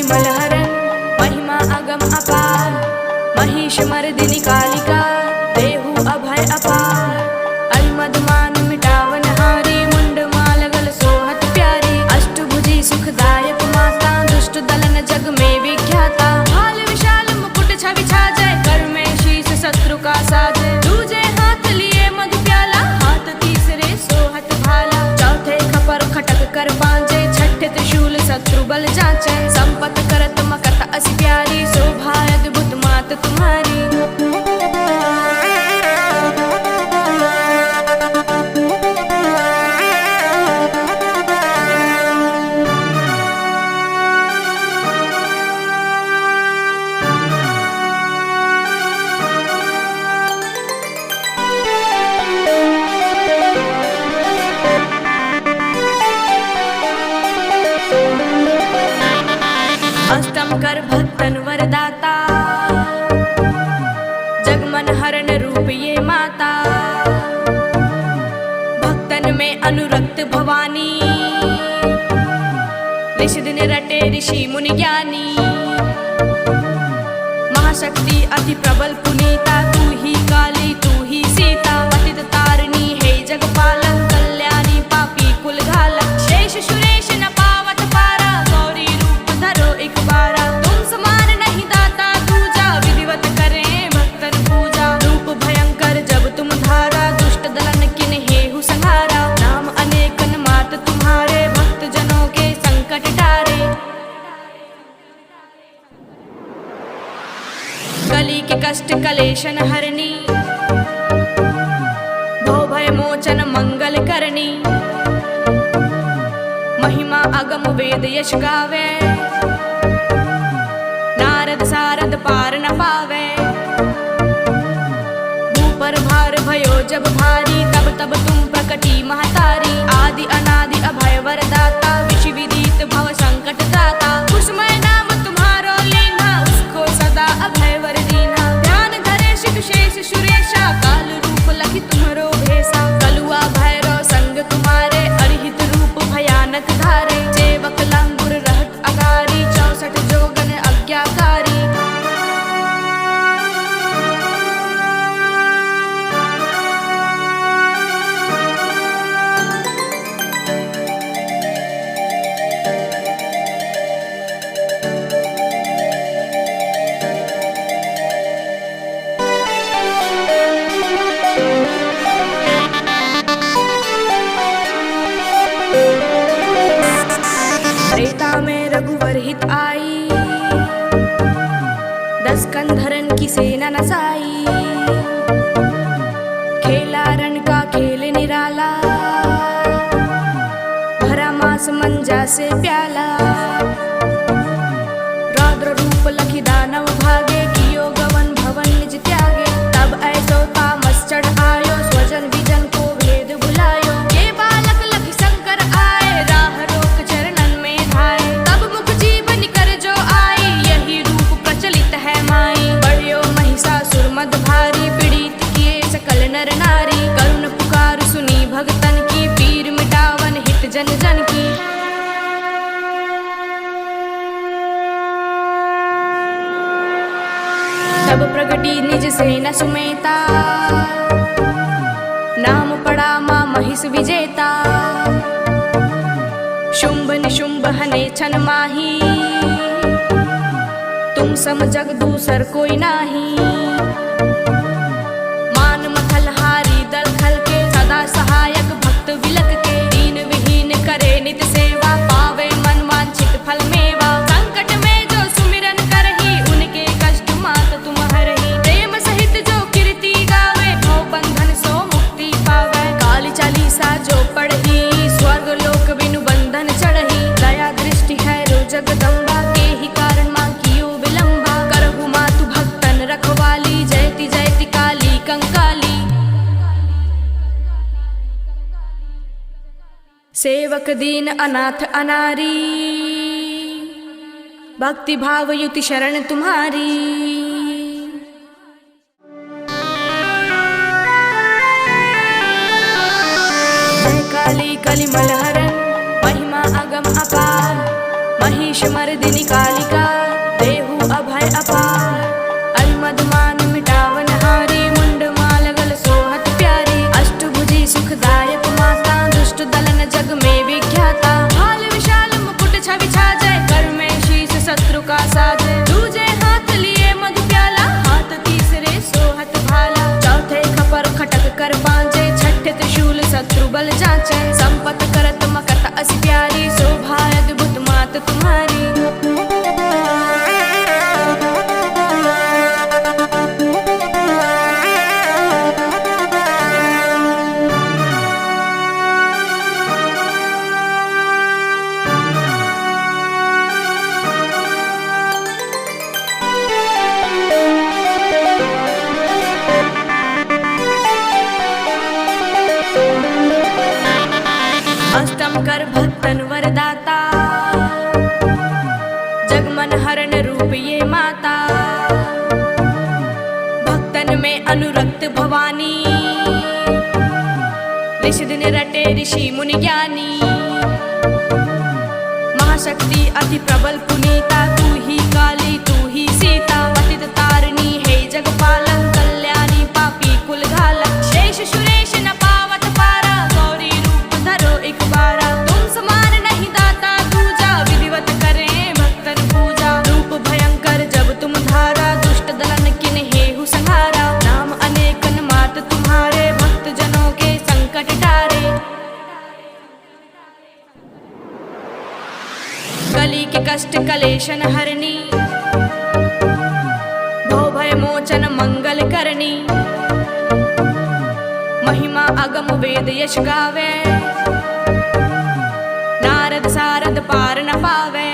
कलिमलहरन महिमा अगम अपार, महिष मर्दिनी कालिका देहु अभय अपार। अरिमर्दमान मिटावन हारी, मुंड मालगल सोहत प्यारी। अष्टभुजी सुखदायक माता, दुष्ट दलन जग में विख्याता। भाल विशाल मुकुट छवि छाजय, कर में शीश शत्रु का साजय। दूजे हाथ लिए मधु प्याला, हाथ तीसरे सोहत भाला। चौथे खपर खटक कर पांचे, छठे त्रिशूल शत्रु बल जांचे। संपत करत मकत असी प्यारी, शोभा अद्भुत मात तुम्हारी। अष्टम कर भक्तन वरदाता, जगमन हरण रूप ये माता। भक्तन में अनुरक्त भवानी, ऋषि दिन रटे ऋषि मुनि ज्ञानी। महाशक्ति अति प्रबल पुनीता, तू ही काली तू ही सीता। पतित तारिणी है जगपालक, कल्याणी पापी कुल घालक। शेष सुरेश न पावत पारा, गौरी रूप धरो एक बारा। तुम समान नहीं दाता दूजा, विधिवत करें भक्तन पूजा। रूप भयंकर जब तुम धारा, दुष्ट दलन किन हेहु संहारा। नाम अनेकन मात तुम्हारे, भक्त जनों के संकट टारे। कली के कष्ट कलेशन हरनी, भव भय मोचन मंगल करनी। महिमा अगम वेद यश गावे, नारद सारद पार न पावे। भूपर भार भयो जब भारी, तब तब तुम प्रकटी महतारी। आदि अनादि अभय वरदाता, विषि विदित भव संकट दाता। कुसुमय नाम तुम्हारो लीना, उसको सदा अभय वर दीना। ध्यान धरे शिव शेष सुरेशा, काल रूप लखि तुम्हारो भेसा। कलुआ भैरव संग तुम्हारे, अरिहित रूप भयानक धारे। जेवक लंगुर रहत अगारी, 64 जोगन अज्ञाकारी। त्रेता में रघुवर हित आई, 10 कंधरन की सेना नसाई। खेला रण का खेल निराला, भरा मास मंजा से प्याला। रौद्र रूप लखि दानव भागे, कियो गवन भवन निज त्यागे। तब ऐसो तामस चढ़ आयो, स्वजन विजन को भेद बुलायो। ये बालक लखि शंकर आए, राह रोक चरणन में धाये। तब मुख जीवन कर जो आई, यही रूप प्रचलित है माई। बढ़ियो महिषासुर मद भारी, पीड़ित किए सकल नर नारी। करुण पुकार सुनी भगतन की, पीर मिटावन हित जन जन की। तब प्रगटी निज सेना सुमेता, नाम पड़ा मां महिष विजेता। शुंभ निशुंभ हने छन माही, तुम सम जग दूसर कोई नाही। मान मथल हारी दल खल के, सदा सहायक भक्त विलक के। दीन विहीन करे नित सेवा, पावे मन वांछित फल मेवा। संकट में जो सुमिरन करही, उनके कष्ट मात तुम हरही। प्रेम सहित जो कीर्ति गावे, भव बंधन सो मुक्ति पावे। काली चालीसा जो पढ़ही, स्वर्ग लोक बिनु बंधन चढ़ही। दया दृष्टि है रो जगदम्बा, के ही कारण मां कियो विलंबा। करहु मातु भक्तन रखवाली, जयति जयति काली कंकाली। सेवक दीन अनाथ अनारी, भक्ति भाव युति शरण तुम्हारी। जय काली कलिमलहरन महिमा अगम अपार, महिष महिषमर्दिनि कालिका देहु अभय अपार। अरिमर्दमान मिटावनहारी मुंडमालगल सोहत प्यारी। अष्टभुजी सुखदायक माता दुष्ट दलन जग में विख्याता। भाल विशाल मुकुट छवि छाजय कर में शीश शत्रु का साजय। दूजे हाथ लिए मधु प्याला हाथ तीसरे सोहत भाला। चौथे खपर खटक कर बांजे छठे त्रिशूल शत्रु बल जांचे। संपत करत मकत असी प्यारी शोभा अद्भुत मात तुम्हारी। अष्टम कर भक्तन वरदाता जगमन हरण रूप ये माता। भक्तन में अनुरक्त भवानी ऋष दिन रटे ऋषि मुनि ज्ञानी। महाशक्ति अति प्रबल पुनीता तू ही काली तू ही सीता। पतित तारिणी हे जगपालक कल्याणी पापी कुल घालक। शेष सुरेश न पावत पारा गौरी रूप धरो एक बारा। तुम समान नहीं दाता दूजा विधिवत करें भक्तन पूजा। रूप भयंकर जब तुम धारा दुष्ट दलन किन हेहु संहारा। नाम अनेकन मात तुम्हारे भक्त जनों के संकट टारे। कली के कष्ट कलेशन हरनी भव भय मोचन मंगल करनी। महिमा अगम वेद यश गावे नारद सारद पार न पावे।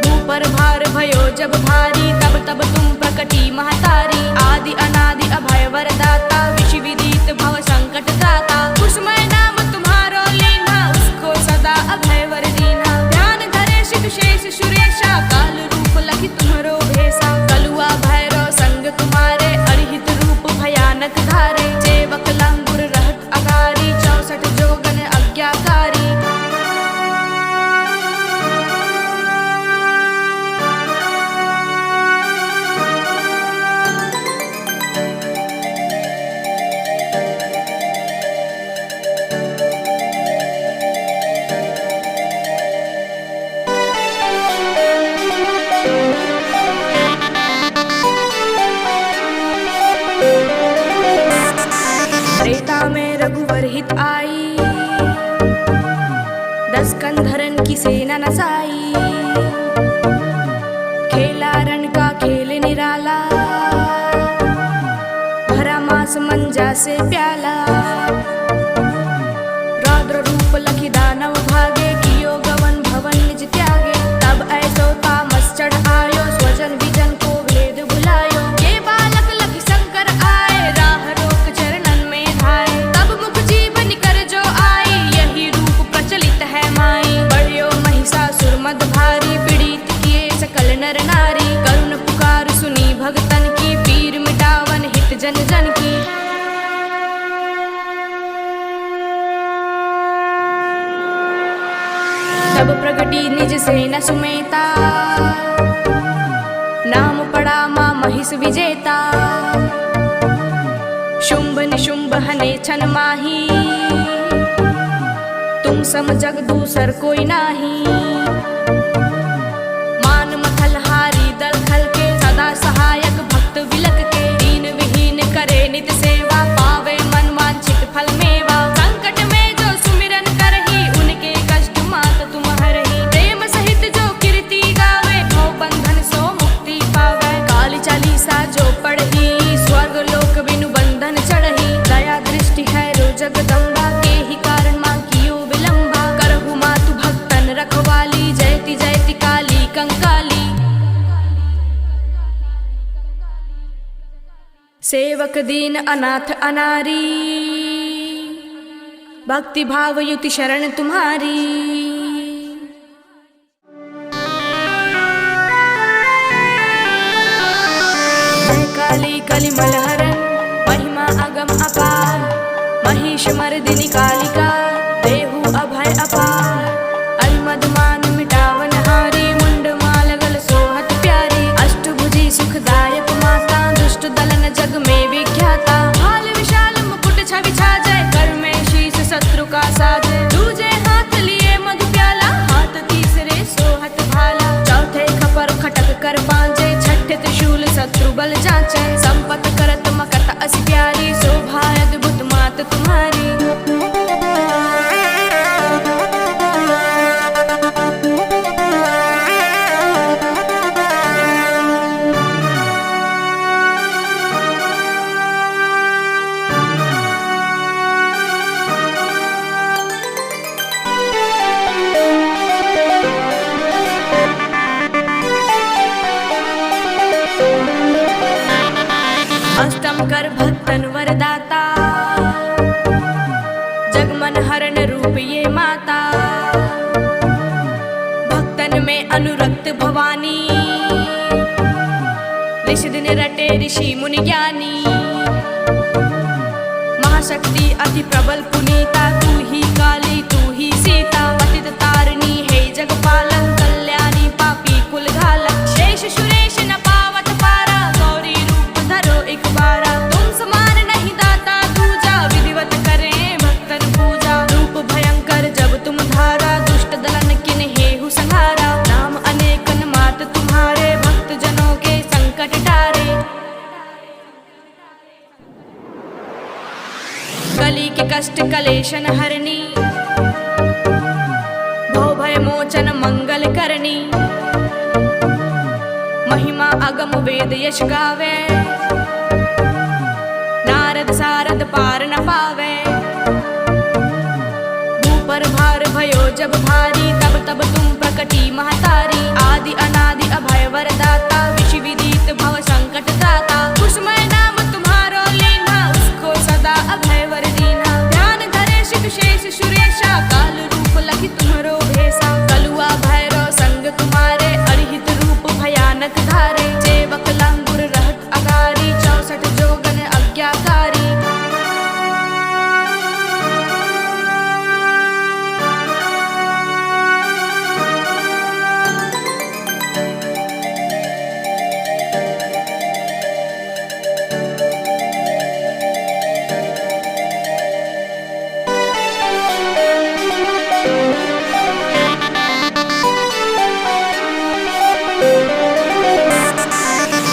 भूपर भार भयो जब भारी तब तब तुम प्रकटी महतारी। आदि अनादि अभय वरदाता विष विदित भव संकट दाता। कुसुमय नाम तुम्हारो लेना उसको सदा अभय वर दीना। ध्यान धरे शिव शेष सुरेशा काल रूप लखि तुम्हारो भेसा। कलुआ भैरव संग तुम्हारे अरिहित रूप भयानक धारे। सेवक लंगुर रहत अगारी 64 जोगन अज्ञाकारी। त्रेता में रघुवर हित आई 10 कंधरन की सेना नसाई। खेला रण का खेल निराला भरा मास मंजा से प्याला। रौद्र रूप लखि दानव भागे कियो गवन भवन निज त्यागे। तब ऐसो तामस चढ़ आयो स्वजन विजन को भेद भुलायो। ये बालक लखि शंकर आए राह रोक चरणन में धाये। तब मुख जीवन कर जो आई यही रूप प्रचलित है माई। बढ़ियो महिषासुर मद भारी पीड़ित किए सकल नर नारी। करुण पुकार सुनी भगतन की पीर मिटावन हित जन जन की। तब प्रगटी निज सेना सुमेता नाम पड़ा मां महिष विजेता। शुंभ निशुंभ हने छन माही तुम सम जग दूसर कोई नाही। मान मथल हारी दल खल के सदा सहायक भक्त विलक के। दीन विहीन करे नित सेवा पावे मन वांछित फल मेवा। संकट में जो सुमिरन करही उनके कष्ट मात तुम हरही। प्रेम सहित जो कीर्ति गावे भव बंधन सो मुक्ति पावे। काली चालीसा जो पढ़ी स्वर्ग लोक बिनु बंधन चढ़ही। दया दृष्टि है रो जगदम्बा के ही कारण मां कियो विलंबा। करहु मातु भक्तन रखवाली जयति जयति काली कंकाली। सेवक दीन अनाथ अनारी भक्ति भाव युति शरण तुम्हारी। काली कली मलहरन महिमा अगम अपार। महिषमर्दिनि कालिका देहु अभय अपार। अरिमर्दमान कर पांजे, छठे त्रिशूल शत्रु बल जांचे। संपत करत मकत असी प्यारी, शोभा अद्भुत मात तुम्हारी। अष्टम कर भक्तन वरदाता, जगमन हरण रूप ये माता। भक्तन में अनुरक्त भवानी, ऋष दिन रटे ऋषि मुनि ज्ञानी। महाशक्ति अति प्रबल पुनीता, तू ही काली तू ही सीता। पतित तारिणी हे जगपालक, कल्याणी पापी कुल घालक। शेष सुरेश न पावत पारा, गौरी रूप धरो एक बारा। तुम समान नहीं दाता दूजा, विधिवत करें भक्तन पूजा। रूप भयंकर जब तुम धारा, दुष्ट दलन किन हेहु संहारा। नाम अनेकन मात तुम्हारे, भक्त जनों के संकट टारे। कली के कष्ट कलेशन हरनी, भव भय मोचन मंगल करनी। महिमा अगम वेद यश गावे, नारद सारद पार न पावे। भूपर भार भयो जब भारी, तब तब तुम प्रकटी महतारी। आदि अनादि अभय वरदाता, विधि विदित भव संकट दाता। कुसुमय नाम तुम्हारो लेना, उसको सदा अभय वर दीना। ध्यान धरे शिव शेष सुरेशा, काल रूप लखि तुम्हारो भेसा। कलुआ भैरव संग तुम्हारे, अरिहित रूप भयानक धारे। सेवक लंगुर रहत अगारी, 64 जोगन अज्ञाकारी।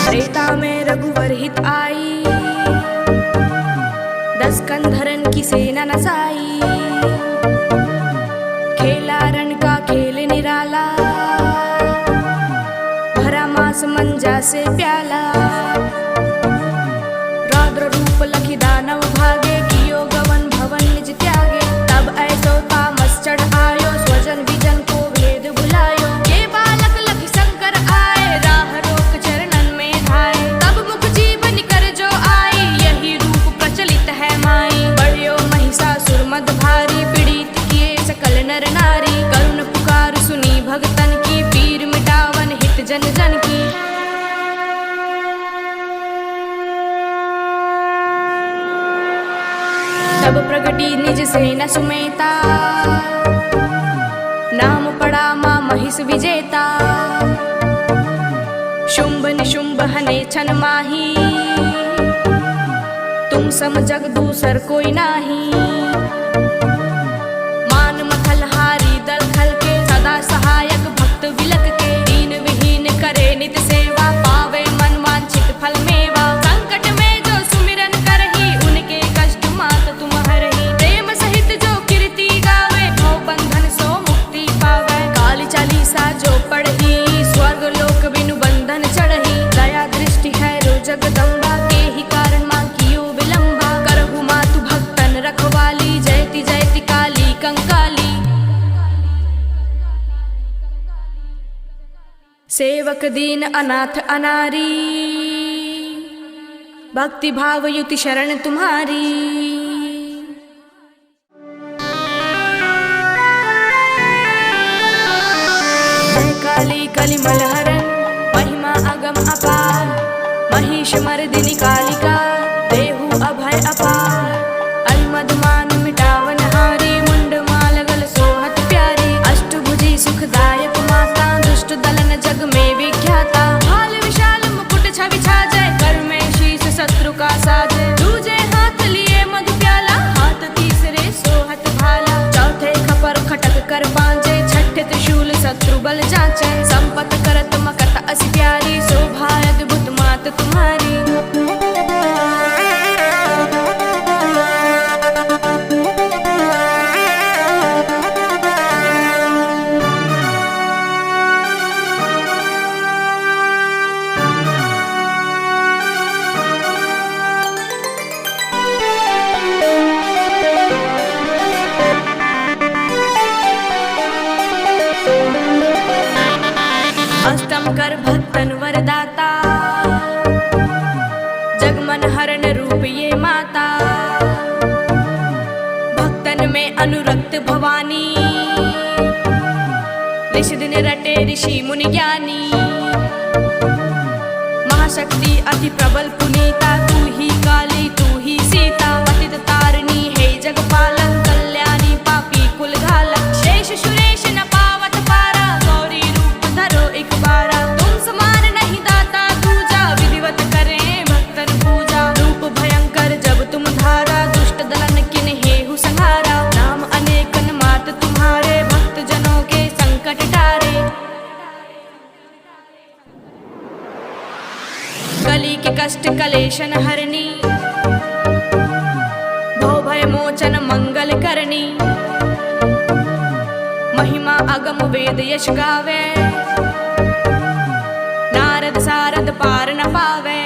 त्रेता में रघुवर हित आई, 10 कंधरन की सेना नसाई। खेला रण का खेल निराला, भरा मास मंजा से प्याला। रौद्र रूप लखि दानव भागे, कियो गवन भवन निज त्यागे। तब ऐसो तामस चढ़ आयो, स्वजन विजन को भेद भुलायो। ये बालक लखि शंकर आए, राह रोक चरणन में धाये। तब मुख जीवन कर जो आई, यही रूप प्रचलित है माई। बढ़ियो महिषासुर मद भारी, पीड़ित किए सकल नर नारी। करुण पुकार सुनी भगतन की, पीर मिटावन हित जन जन की। तब प्रगटी निज सेना सुमेता, नाम पड़ा मां महिष विजेता। शुंभ निशुंभ हने छन माही, तुम सम जग दूसर कोई नाही। मान मथल हारी दल खल के, सदा सहायक भक्त विलक के। दीन विहीन करे नित सेवा, पावे मन वांछित फल मेवा। संकट में जो सुमिरन करही, उनके कष्ट मात तुम हरही। प्रेम सहित जो कीर्ति गावे, भव बंधन सो मुक्ति पावे। काली चालीसा जो पढ़ी, स्वर्ग लोक बिनु बंधन चढ़ही। दया दृष्टि है रो जगदम्बा, के ही कारण मां कियो विलंबा। करहु मातु भक्तन रखवाली, जयति जयति काली कंकाली। सेवक दीन अनाथ अनारी, भक्ति भाव युति शरण तुम्हारी। जय काली कली मलहरन, महिमा अगम अपार। महिष मर्दिनी कालिका, देहु अभय अपार। अलमद मान मिटावन हारी, मुंड माल गल सोहत प्यारी। अष्टभुजी सुखदायक माता, दुष्ट दलन जग में विख्याता। भाल विशाल मुकुट छवि छाजय, कर में शीश शत्रु का साजय। दूजे हाथ लिए मधु प्याला, हाथ तीसरे सोहत भाला। चौथे खपर खटक कर पांजे, छठे त्रिशूल शत्रु बल जांचे। संपत करत मकत असी प्यारी, भक्तन वरदाता, जगमन हरण रूप ये माता। भक्तन में अनुरक्त भवानी, निश दिन रटे ऋषि मुनि ज्ञानी। महाशक्ति अति प्रबल पुनीता, तू ही काली तू ही सीता। पतित तारिणी हे जगपालक, कल्याणी पापी कुल घालक। शेष सुरेश न पावत पारा, गौरी रूप धरो एक बारा। तुम समान नहीं दाता दूजा, विधिवत करें भक्तन पूजा। रूप भयंकर जब तुम धारा, दुष्ट दलन किन हेहु संहारा। नाम अनेकन मात तुम्हारे, भक्त जनों के संकट टारे। कली के कष्ट कलेशन हरनी, भव भय मोचन मंगल करनी। महिमा अगम वेद यश गावे, नारद सारद पार न पावे।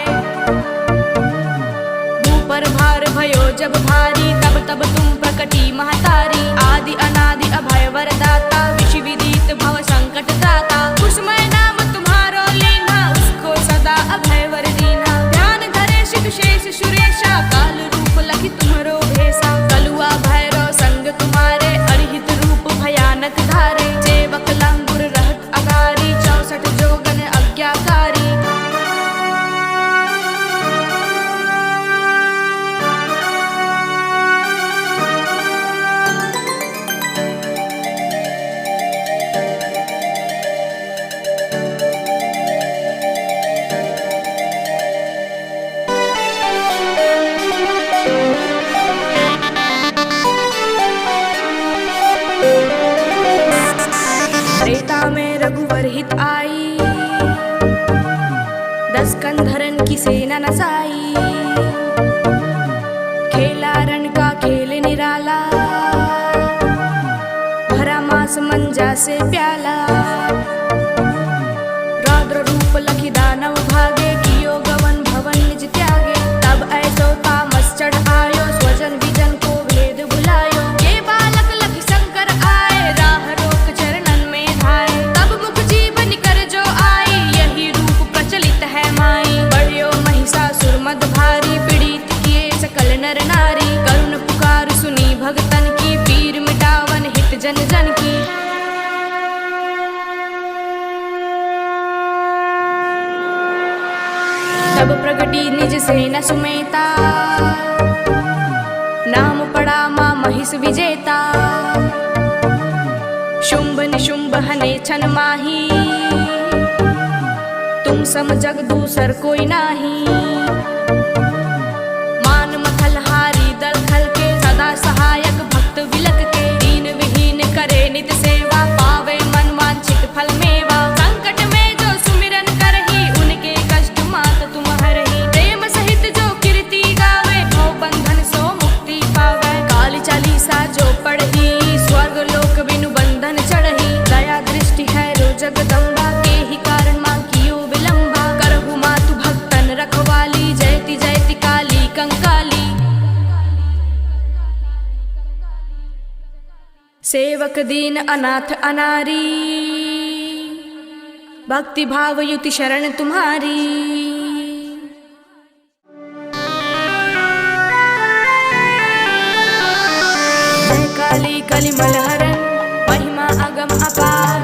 भूपर भार भयो जब भारी, तब तब तुम प्रकटी महतारी। आदि अनादि अभय वरदाता, विधि विदित भव संकट दाता। कुसुमय नाम तुम्हारो लेना, उसको सदा अभय वर दीना। ध्यान धरे शिव शेष सुरेशा, काल रूप लखि तुम्हारो भेसा। कलुआ भैरव संग तुम्हारे, अरिहित रूप भयानक धारे। सेवक लंगुर रहत अगारी, 64 जोगन आज्ञाकारी। त्रेता में रघुवर हित आई, 10 कंधरन की सेना नसाई। खेला रण का खेल निराला, भरा मास मंजा से प्याला। रौद्र रूप लखि दानव भागे, कियो गवन भवन निज त्यागे। तब ऐसो तामस चढ़ आयो, स्वजन विजन को भेद भुलायो। ये बालक लखि शंकर आए, राह रोक चरणन में धाये। तब मुख जीवन कर जो आई, यही रूप प्रचलित है माई। बढ़ियो महिषासुर मद भारी, पीड़ित किए सकल नर नारी। करुण पुकार सुनी भगतन की, पीर मिटावन हित जन जन की। तब प्रगटी निज सेना सुमेता, नाम पड़ा मां महिष विजेता। शुंभ निशुंभ हने छन माही, तुम सम जग दूसर कोई नाही। मान मथल हारी दल खल के, सदा सहायक भक्त विलक के। दीन विहीन करे नित सेवा, पावे मन वांछित फल मेवा। संकट में जो सुमिरन करही, उनके कष्ट मात तुम हरही। प्रेम सहित जो कीर्ति गावे, भव बंधन सो मुक्ति पावे। काली चालीसा जो पढ़ही, स्वर्ग लोक बिनु बंधन चढ़ही। दया दृष्टि है रो जगदम्बा, के ही कारण मां कियो विलंबा। करहु मातु भक्तन रखवाली, जयति जयति काली कंकाली। सेवक दीन अनाथ अनारी, भक्ति भाव युति शरण तुम्हारी। जय काली कलिमल हरण, महिमा अगम अपार।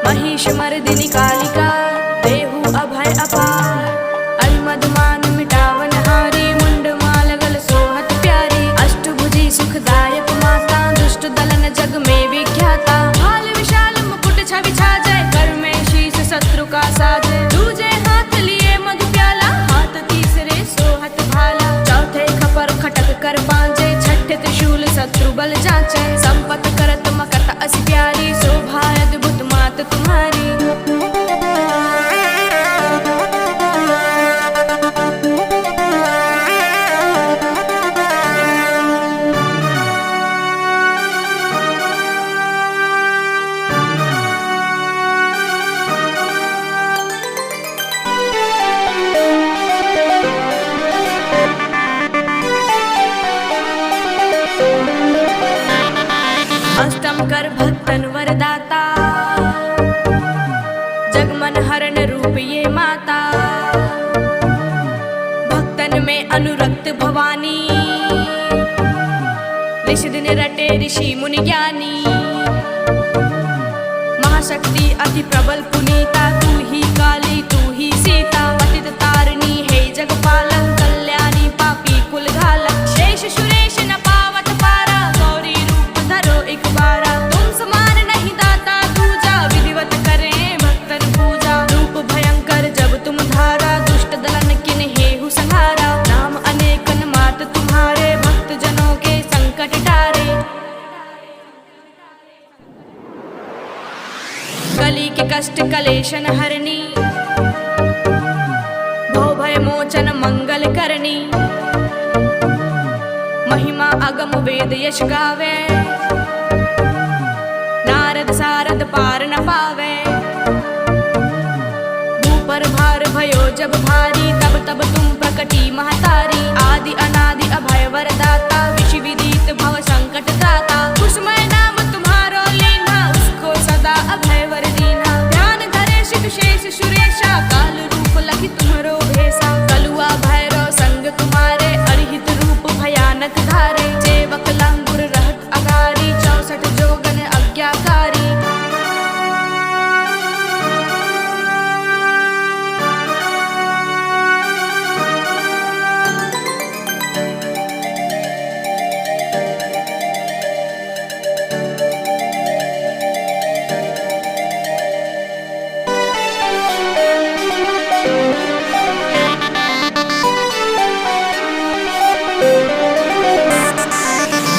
महिष मर्दिनी कालिका, देहु अभय अपार। अलमद मान मिटावन हारी, मुंड माल गल सोहत प्यारी। अष्टभुजी सुखदायक माता, दुष्ट दलन जग में विख्याता। भाल विशाल मुकुट छवि छाजय, कर में शीश शत्रु का साजय। दूजे हाथ लिए मधु प्याला, हाथ तीसरे सोहत भाला। चौथे खपर खटक कर बांजे, छठे त्रिशूल शत्रु बल जांचे। संपत करत मकत असी प्यारी, शोभा अद्भुत मात तुम्हारी। अष्टम कर भक्तन वरदाता, अनुरक्त भवानी, निश दिन रटे ऋषि मुनि ज्ञानी। महाशक्ति अति प्रबल पुनीता, तू ही काली तू ही सीता। पतित तारिणी हे जगपालक, कल्याणी पापी कुल घालक। शेष सुरेश न पावत पारा, गौरी रूप धरो एक बारा। तुम समान नहीं दाता दूजा, विधिवत करें भक्तन पूजा। रूप भयंकर जब तुम धारा, दुष्ट दलन किन हेहु संहारा। नाम अनेकन मात तुम्हारे, भक्त जनों के संकट टारे। कली के कष्ट कलेशन हरनी, भव भय मोचन मंगल करनी। महिमा अगम वेद यश गावे, नारद सारद पार न पावे। भूपर भार भयो जब भारी, तब तब तुम प्रकटी महतारी। आदि अनादि अभय वरदाता, विधि विदित भव संकट दाता। कुसुमय नाम तुम्हारो लेना, उसको सदा अभय वर दीना। ध्यान धरे शिव शेष सुरेशा, काल रूप लखि तुम्हारो भेसा। कलुआ भैरव संग तुम्हारे, अरिहित रूप भयानक धारे। सेवक लंगुर रहत अगारी, 64 जोगन आज्ञाकारी।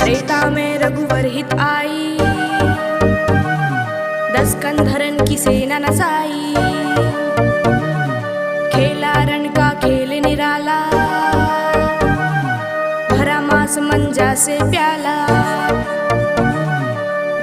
त्रेता में रघुवर हित आई, 10 कंधरन की सेना नसाई। खेला रण का खेल निराला, भरा मास मंजा से प्याला।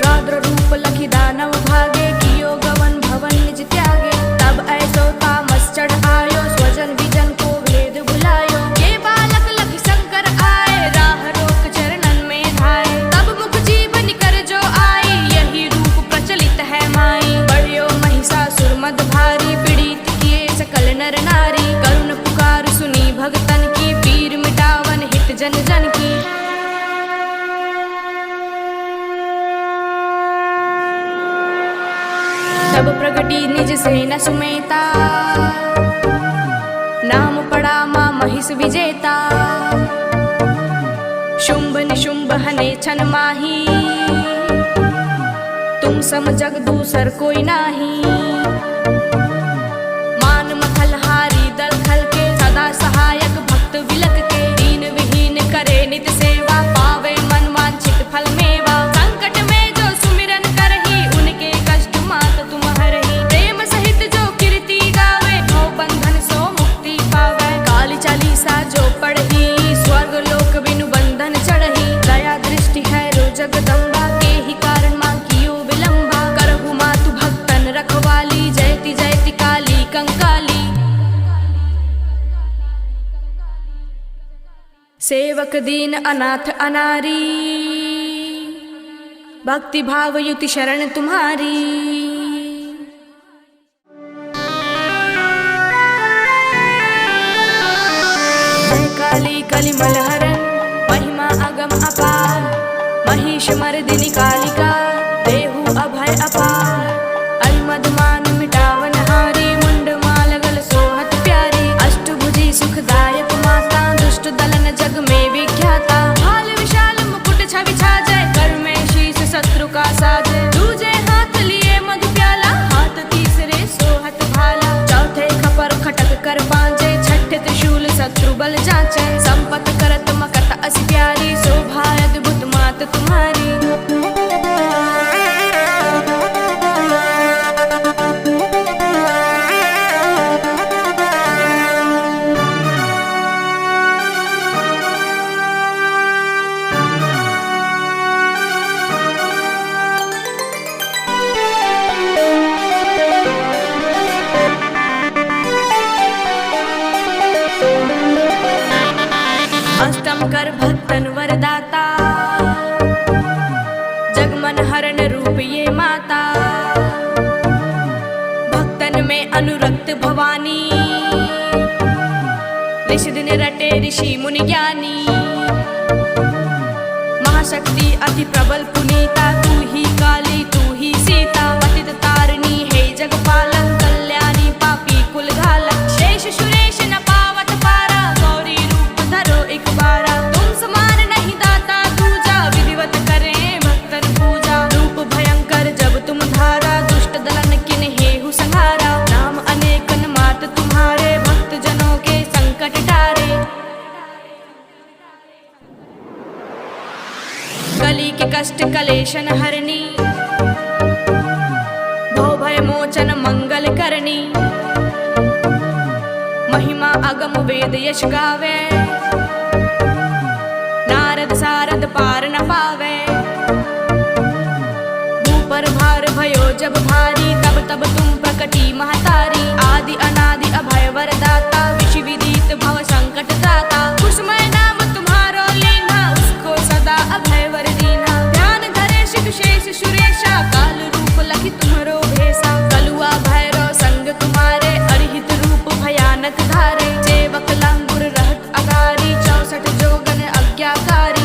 रौद्र रूप लखि दानव भागे, कियो गवन भवन निज त्यागे। तब ऐसो तामस चढ़ आयो, स्वजन विजन को भेद भुलायो। ये बालक लखि शंकर आए, राह रोक चरणन में धाये। तब मुख जीवन कर जो आई, यही रूप प्रचलित है माई। बढ़ियो महिषासुर मद भारी, पीड़ित किए सकल नर नारी। करुण पुकार सुनी भगतन की, पीर मिटावन हित जन जन की। तब प्रगटी निज सेना सुमेता, नाम पड़ा मां महिष विजेता। शुंभ निशुंभ हने छन माही, तुम सम जग दूसर कोई नाही। मान मथल हारी दल खल के, सदा सहायक भक्त विलक के। दीन विहीन करे नित सेवा, पावे मन वांछित फल मेवा। संकट में जो सुमिरन करही, उनके कष्ट मात तुम हरही। प्रेम सहित जो कीर्ति गावे, भव बंधन सो मुक्ति पावे। काली चालीसा जो पढ़ी, स्वर्ग लोक बिनु बंधन चढ़ही। दया दृष्टि है रो जगदम्बा, के ही कारण मां कियो विलंबा। करहु मातु भक्तन रखवाली, जयति जयति काली कंकाली। सेवक दीन अनाथ अनारी, भक्ति भाव युति शरण तुम्हारी। जय काली कलिमल हरण, महिमा अगम अपार। महिष मर्दिनी कालिका, देहु अभय अपार। अरिमद मान मिटावन हारी, मुंड माल गल सोहत प्यारी। अष्टभुजी सुखदायक माता, दुष्ट दलन जग में विख्याता। भाल विशाल मुकुट छवि छाजय, कर में शीश शत्रु का साजय। दूजे हाथ लिए मधु प्याला, हाथ तीसरे सोहत भाला। चौथे खपर खटक कर पांचे, छठे त्रिशूल शत्रु बल जाचे। संपत करत मकत अस प्यारी, शोभा अद्भुत मात तुम्हारी। अष्टम कर भक्तन वरदाता, जगमन हरण रूप ये माता। भक्तन में अनुरक्त भवानी, निश दिन रटे ऋषि मुनि ज्ञानी। महाशक्ति अति प्रबल पुनीता, तू ही काली तू ही सीता। पतित तारिणी हे जगपालक, कल्याणी पापी कुल घालक। शेष सुरेश न पावत पारा, गौरी रूप धरो एक बारा। तुम समान नहीं दाता दूजा, विधिवत करें भक्तन पूजा। रूप भयंकर जब तुम धारा, दुष्ट दलन किन हेहु संहारा। नाम अनेकन मात तुम्हारे, भक्त जनों के संकट टारे। कली के कष्ट कलेशन हरनी, भव भय मोचन मंगल करनी। महिमा अगम वेद यश गावे, नारद सारद पार न पावे। भूपर भार भयो जब भारी, तब तब तुम प्रकटी महतारी। आदि अनादि अभय वरदाता, विधि विदित भव संकट दाता। कुसुमय नाम तुम्हारो लीना, उसको सदा अभय वर दीना। ध्यान धरे शिव शेष सुरेशा, काल रूप लखि तुम्हरो भेसा। कलुआ भैरव संग तुम्हारे, अरिहित रूप भयानक धारे। सेवक लंगुर रहत अगारी, 64 जोगन अज्ञाकारी।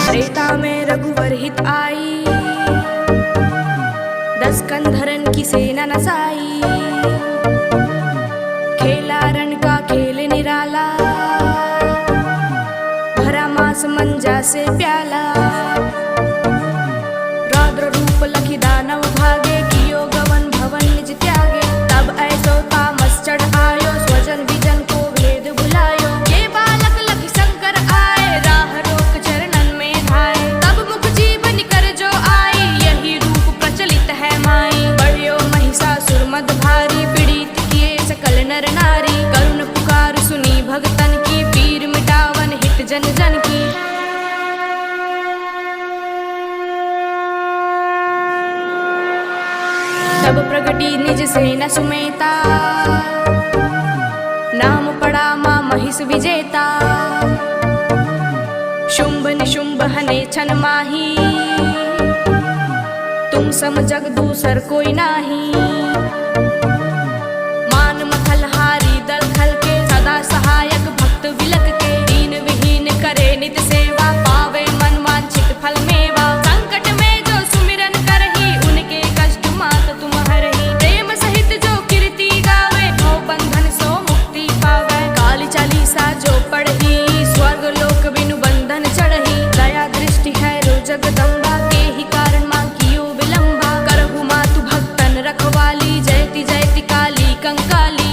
त्रेता में रघुवर हित आई, 10 कंधरन की सेना नसाई। खेला रण का खेल निराला, भरा मास मंजा से प्याला। रौद्र रूप लखि दानव भागे, कियो गवन भवन निज त्यागे। तब ऐसो तामस चढ़ आयो, स्वजन विजन को भेद बुलायो। ये बालक लखि शंकर आए, राह रोक चरणन में धाये। तब मुख जीवन कर जो आई, यही रूप प्रचलित है माई। बढ़ियो महिषासुर मद भारी, पीड़ित किए सकल नर नारी। करुण पुकार सुनी भगतन की, पीर मिटावन हित जन जन की। तब प्रगटी निज सेना सुमेता, नाम पड़ा मां महिष विजेता। शुंभ निशुंभ हने छन माही, तुम सम जग दूसर कोई नाही। मान मथल हारी दल खल के, सदा सहायक भक्त विलक के। दीन विहीन करे नित सेवा, पावे मन वांछित फल मेवा। संकट में जो सुमिरन करही, उनके कष्ट मात तुम हरही। प्रेम सहित जो कीर्ति गावे, भव बंधन सो मुक्ति पावे। काली चालीसा जो पढ़ी, स्वर्ग लोक बिनु बंधन चढ़ही। दया दृष्टि है रो जगदम्बा, के ही कारण मां कियो विलंबा। करहु मातु भक्तन रखवाली, जयति जयति काली कंकाली।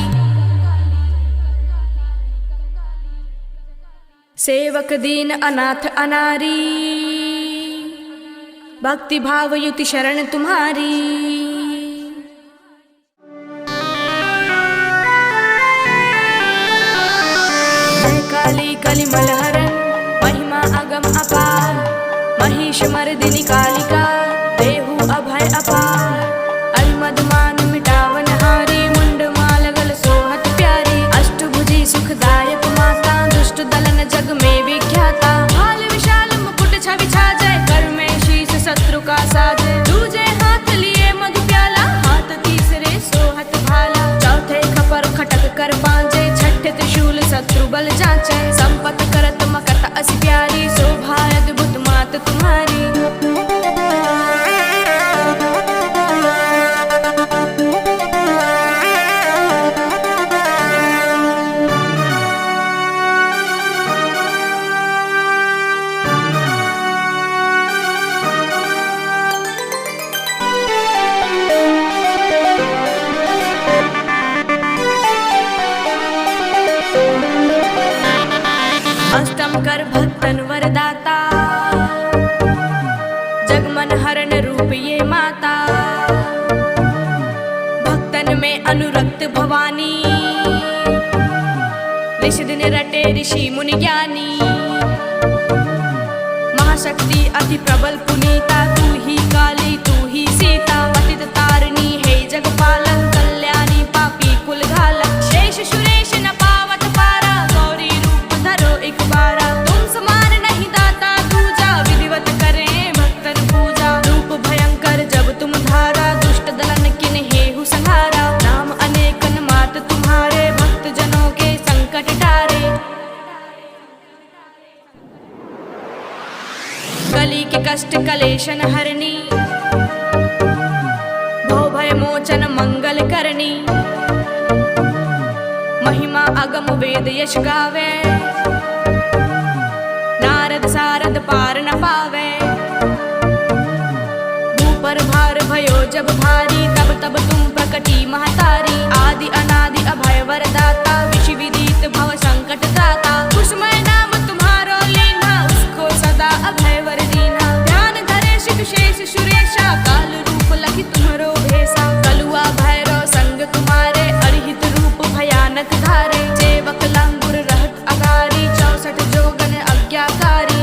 सेवक दीन अनाथ अनारी, भक्ति भाव युति शरण तुम्हारी। जय काली कलिमल हरण, महिमा अगम अपार। महिष मर्दिनी कालिका, देहु अभय अपार। अरिमद मान मिटावन हारी, मुंड माल गल सोहत प्यारी। अष्टभुजी सुखदायक माता, दुष्ट दलन जग में विख्याता। भाल विशाल मुकुट छवि छाजय, कर में शीश शत्रु का साजय। दूजे हाथ लिए मधु प्याला, हाथ तीसरे सोहत भाला। चौथे खपर खटक कर पांचे, छठे त्रिशूल शत्रु बल जांचे। संपत करत मकत अस प्यारी, शोभा अद्भुत मात तुम्हारी। अष्टम कर भक्तन वरदाता, जगमन हरण रूप ये माता। भक्तन में अनुरक्त भवानी, निश दिन रटे ऋषि मुनि ज्ञानी। महाशक्ति अति प्रबल पुनीता, तू ही काली तू ही सीता, पतित तारिणी हे जगपालक, कल्याणी पापी कुल घालक, शेष सुरेश न पावत पारा, गौरी रूप धरो एक बारा, तुम समान नहीं दाता दूजा, विधिवत करें भक्तन पूजा, रूप भयंकर जब तुम धारा, दुष्ट दलन किन हेहु संहारा, नाम अनेकन मात तुम्हारे, भक्त जनों के संकट टारे। कली के कष्ट कलेशन हरनी, भव भय मोचन मंगल करनी, महिमा अगम वेद यश गावे, नारद सारद पार न पावे, भूपर भार भयो जब भारी, तब तब तुम प्रकटी महतारी, आदि अनादि अभय वरदाता, विष विदित भव संकट दाता, कुसुमय नाम तुम्हारो लीना, उसको सदा अभय वर दीना, ध्यान धरे शिव शेष सुरेशा, काल रूप लखि तुम्हरो भेसा, कलुआ भैरव संग तुम्हारे, अरिहित रूप भयानक धारे, सेवक लंगुर रहत अगारी, 64 जोगन अज्ञाकारी।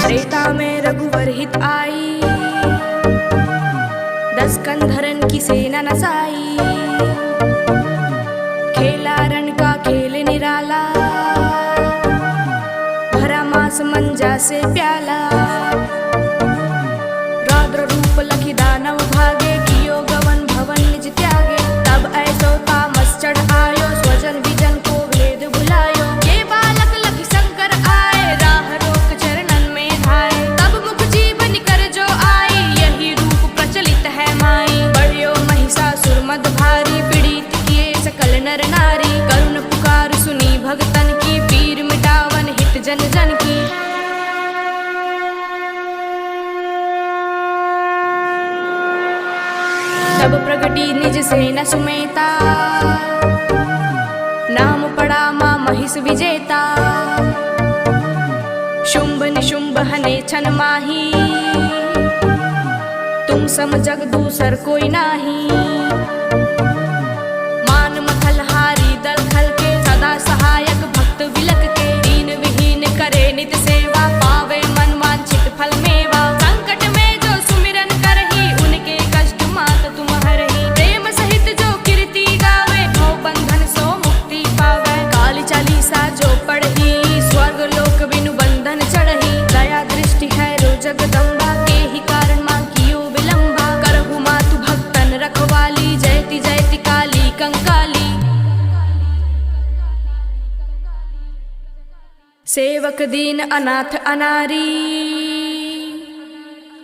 त्रेता में रघुवर हित आई, 10 कंधरन की सेना नसाई, खेला रण का खेल निराला, भरा मास मंजा से प्याला, रौद्र रूप लखि दानव भागे, कियो गवन भवन निज त्यागे, तब ऐसो तामस चढ़ आयो, स्वजन विजन को भेद भुलायो, ये बालक लखि शंकर आए, राह रोक चरणन में धाए, तब मुख जीवन कर जो आई, यही रूप प्रचलित है माई, बढ़ियो महिषासुर मद भारी, पीड़ित किए सकल नर नारी, करुण पुकार सुनी भगतन की, पीर मिटावन हित जन जन की। तब प्रगटी निज सेना सुमेता, नाम पड़ा मां महिष विजेता, शुंभ निशुंभ हने छन माही, तुम सम जग दूसर कोई नाही, मान मथल हारी दल खल के, सदा सहायक भक्त विलक के, दीन विहीन करे नित सेवा, पावे मन वांछित फल मेवा, संकट में जो सुमिरन करही, उनके कष्ट मात तुम हरही, प्रेम सहित जो कीर्ति गावे, भव बंधन सो मुक्ति पावे, काली चालीसा जो पढ़ही, स्वर्ग लोक बिनु बंधन चढ़ही, दया दृष्टि है रो जगदम्बा, के ही कारण मां कियो विलंबा, करहु मातु भक्तन रखवाली, जयति जयति काली कंकाली। सेवक दीन अनाथ अनारी,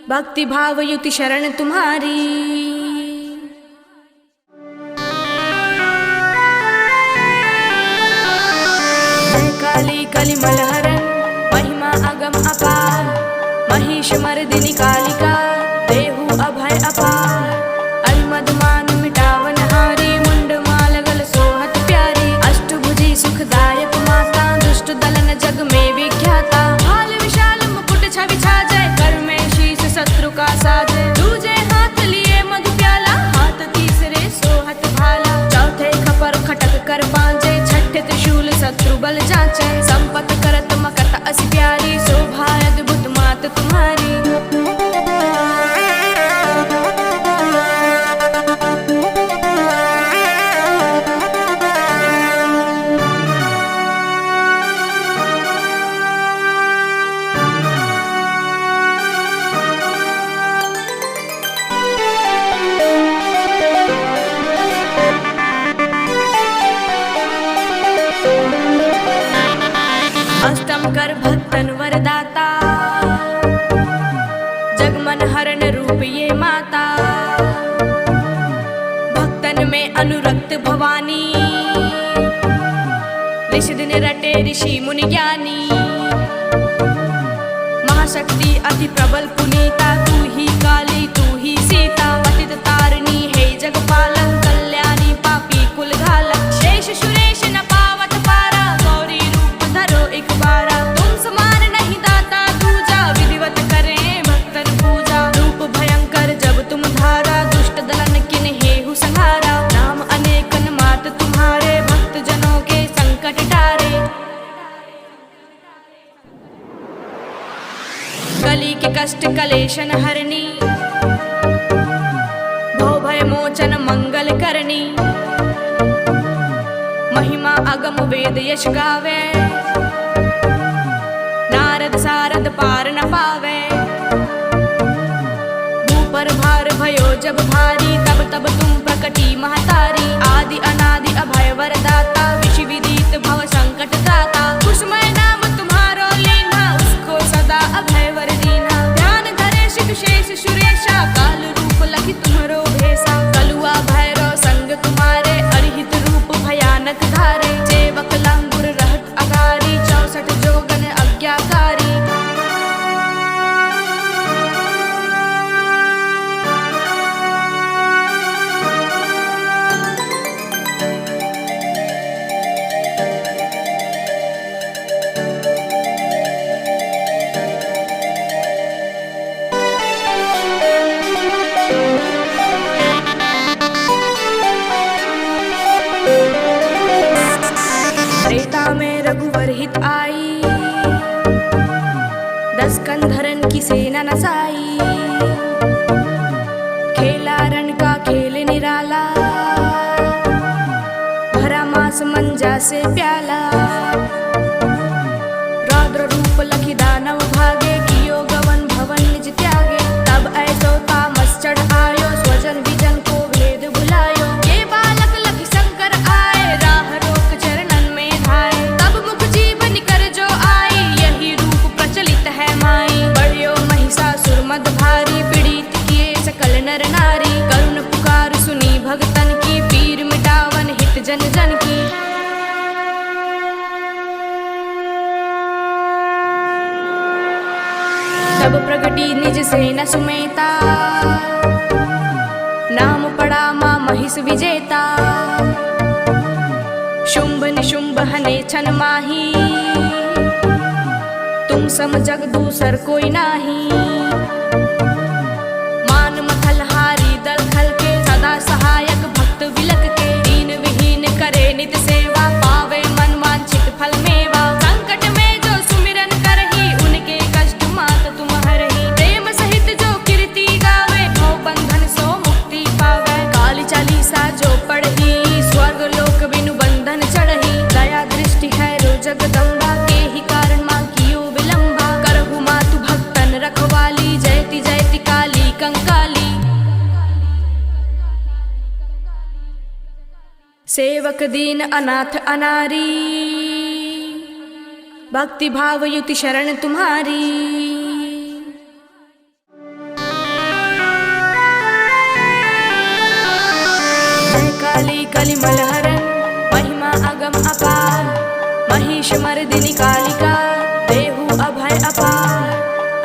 भक्ति भाव युति शरण तुम्हारी। जय काली कलिमल हरण, महिमा अगम अपार, महिष मर्दिनी कालिका, देहु अभय अपार, अरिमद मान मिटावन हारी, मुंड माल गल सोहत प्यारी, अष्टभुजी सुखदायक माता, दुष्ट दलन जग में विख्याता, भाल विशाल मुकुट छवि छाजय, कर में शीश शत्रु का साजय, दूजे हाथ लिए मधु प्याला, हाथ तीसरे सोहत भाला, चौथे खपर खटक कर पांजे, छठे त्रिशूल शत्रु बल जांचे, संपत करत मकत असी प्यारी, शोभा अद्भुत मात तुम्हारी। अष्टम कर भक्तन वरदाता, जगमन हरण रूप ये माता, भक्तन में अनुरक्त भवानी, ऋषि दिन रटे ऋषि मुनि ज्ञानी, महाशक्ति अति प्रबल पुनीता, तू ही काली तू ही सीता, पतित तारिणी कलेशन हरनी, भव भय मोचन मंगल करनी। महिमा अगम वेद यश गावे, नारद सारद पार न पावे। भूपर भार भयो जब भारी, तब तब तुम प्रकटी महतारी। आदि अनादि अभय वरदाता, विषि विदित भव संकट दाता। कुसुमय नाम तुम्हारो लीन्हा, उसको सदा अभय वर दीन्हा। ध्यान धरे शिव शेष सुरेशा, काल रूप लखि तुम्हरो भेसा। कलुआ भैरव संग तुम्हारे, अरिहित रूप भयानक धारे। सेवक लंगुर रहत अगारी, 64 जोगन आज्ञाकारी। त्रेता में रघुवर हित आई, 10 कंधरन की सेना नसाई। खेला रण का खेल निराला, भरा मास मंजा से प्याला। रौद्र रूप लखि दानव भागे, कियो गवन भवन निज त्यागे। तब ऐसो तामस चढ़ आयो, स्वजन विजन को भेद भुलायो। ये बालक लखि शंकर आए, राह रोक चरणन में धाये। तब मुख जीवन कर जो आई, यही रूप प्रचलित है माई। बढ़ियो महिषासुर मद भारी, पीड़ित किए सकल नर नारी। करुण पुकार सुनी भगतन की, पीर मिटावन हित जन जन की। तब प्रगटी निज सेना सुमेता, नाम पड़ा मां महिष विजेता। शुंभ निशुंभ हने छन माही, तुम सम जग दूसर कोई नाही। मान मथल हारी दल खल के, सदा सहायक भक्त विलक के। दीन विहीन करे नित सेवा, पावे मन वांछित फल मेवा। संकट में जो सुमिरन करही, उनके कष्ट मात तुम हरही। प्रेम सहित जो कीर्ति गावे, भव बंधन सो मुक्ति पावे। काली चालीसा जो पढ़ी, स्वर्ग लोक बिनु बंधन चढ़ही। दया दृष्टि है रो जगदम्बा, के ही कारण मां कियो विलंबा। करहु मातु भक्तन रखवाली, जयति जयति काली कंकाली। सेवक दीन अनाथ अनारी, भक्ति भाव युति शरण तुम्हारी। जय काली कलिमल हरण, महिमा अगम अपार। महिष मर्दिनी कालिका, देहु अभय अपार।